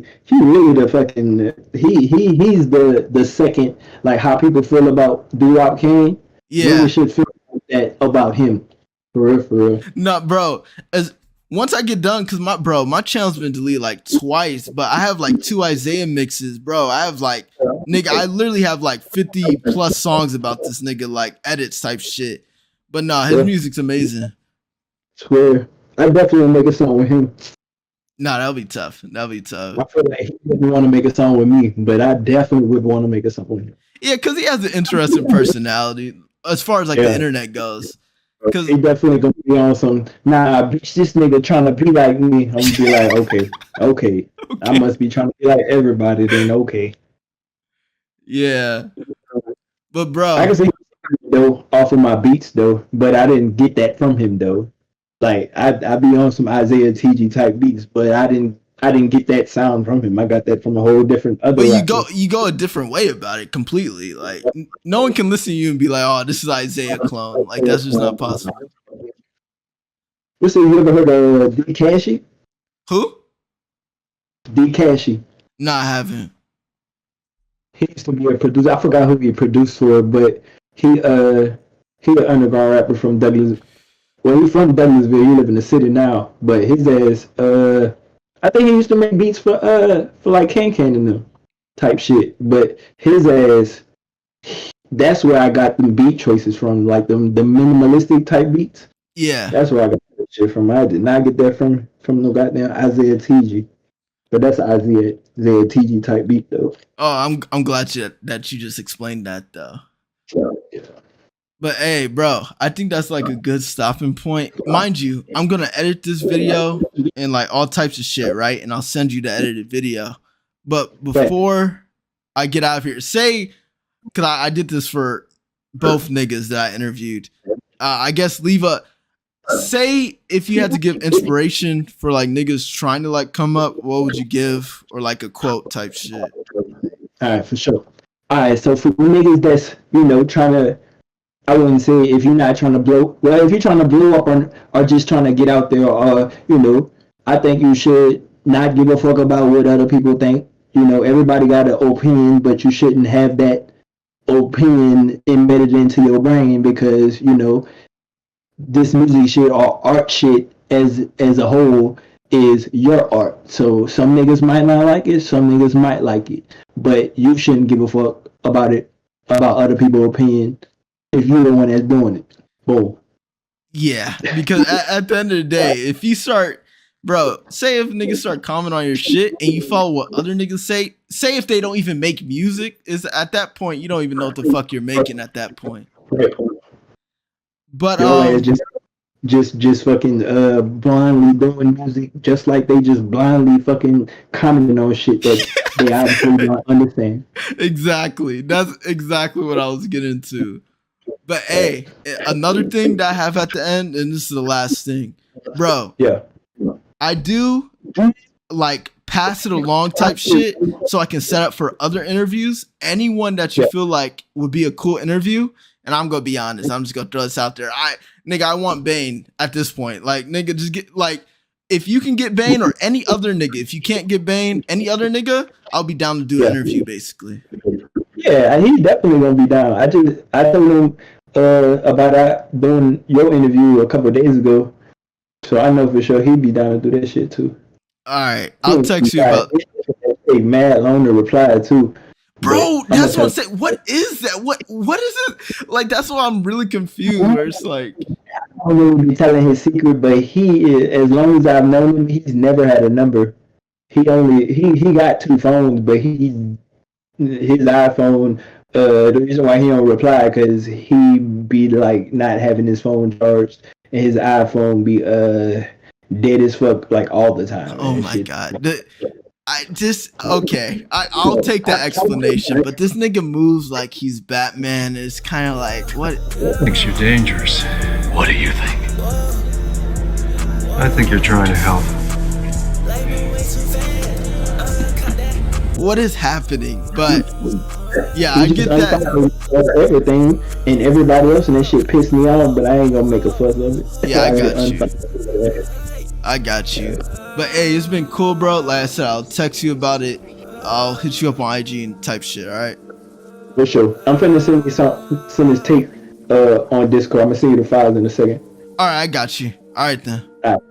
the fucking he's the second, like how people feel about Doo-Wop King. Yeah. Niggas should feel like that about him. For real, for real. No, bro. As once I get done, cause my channel's been deleted like twice, but I have like 2 Isaiah mixes, bro. I have like nigga, I literally have like 50 plus songs about this nigga, like edits type shit. But nah, his music's amazing. Swear. I definitely make a song with him. Nah, that'll be tough. That'll be tough. I feel like he wouldn't want to make a song with me, but I definitely would want to make a song with him. Yeah, cause he has an interesting personality as far as like the internet goes. Cause he definitely gonna be on some bitch. This nigga trying to be like me. I'm gonna be like, okay. I must be trying to be like everybody. Then okay. Yeah, but bro, I can see though off of my beats though, but I didn't get that from him though. Like I be on some Isaiah TG type beats, but I didn't get that sound from him. I got that from a whole different other. But you go a different way about it completely. Like no one can listen to you and be like, "Oh, this is Isaiah clone." Like that's just not possible. Listen, you ever heard of D Cashy? Who? D Cashy. No, I haven't. He used to be a producer. I forgot who he produced for, but he an underground rapper from Douglas. Well, he's from Douglasville. He live in the city now, but his ass I think he used to make beats for like Can and them type shit. But his ass, that's where I got them beat choices from, like the minimalistic type beats. Yeah, that's where I got that shit from. I did not get that from no goddamn Isaiah TG. But that's Isaiah TG type beat though. Oh, I'm glad that you just explained that though. Yeah. But hey, bro, I think that's like a good stopping point. Mind you, I'm gonna edit this video and like all types of shit, right? And I'll send you the edited video. But before I get out of here, say, cause I did this for both niggas that I interviewed. I guess say if you had to give inspiration for like niggas trying to like come up, what would you give? Or like a quote type shit. All right, for sure. All right, so for niggas that's trying to. I wouldn't say if you're not trying to blow. Well, if you're trying to blow up or just trying to get out there, I think you should not give a fuck about what other people think. Everybody got an opinion, but you shouldn't have that opinion embedded into your brain because this music shit or art shit as a whole is your art. So some niggas might not like it, some niggas might like it, but you shouldn't give a fuck about other people's opinion. If you're the one that's doing it. Boom. Yeah, because at the end of the day, if you start, bro, say if niggas start commenting on your shit and you follow what other niggas say if they don't even make music, is at that point you don't even know what the fuck you're making at that point. But just fucking blindly doing music, just like they just blindly fucking commenting on shit that they obviously don't understand. Exactly. That's exactly what I was getting to. But hey, another thing that I have at the end, and this is the last thing, bro. Yeah. I do like pass it along type shit so I can set up for other interviews. Anyone that you feel like would be a cool interview, and I'm gonna be honest, I'm just gonna throw this out there. I want Bane at this point. Like, nigga, just get like if you can get Bane or any other nigga. If you can't get Bane, any other nigga, I'll be down to do an interview basically. Yeah, he's definitely gonna be down. I told him about doing your interview a couple of days ago, so I know for sure he'd be down to do that shit too. All right, I'll text you about. A mad long to reply too, bro. That's what I'm saying. What is that? What is it? Like that's why I'm really confused. Where it's like, I don't really be telling his secret, but he is. As long as I've known him, he's never had a number. He got 2 phones, but his iPhone, the reason why he don't reply because he be like not having his phone charged and his iPhone be dead as fuck like all the time. Oh my god. I'll take that explanation, but this nigga moves like he's Batman. It's kind of like what thinks you're dangerous. What do you think? I think you're trying to help. What is happening? But yeah, I get that. Everything and everybody else and that shit pissed me off, but I ain't gonna make a fuss of it. Yeah, I got you. But hey, it's been cool, bro. Like I said, I'll text you about it. I'll hit you up on IG and type shit. All right. For sure. I'm finna send this tape on Discord. I'm gonna send you the files in a second. All right, I got you. All right then. All right.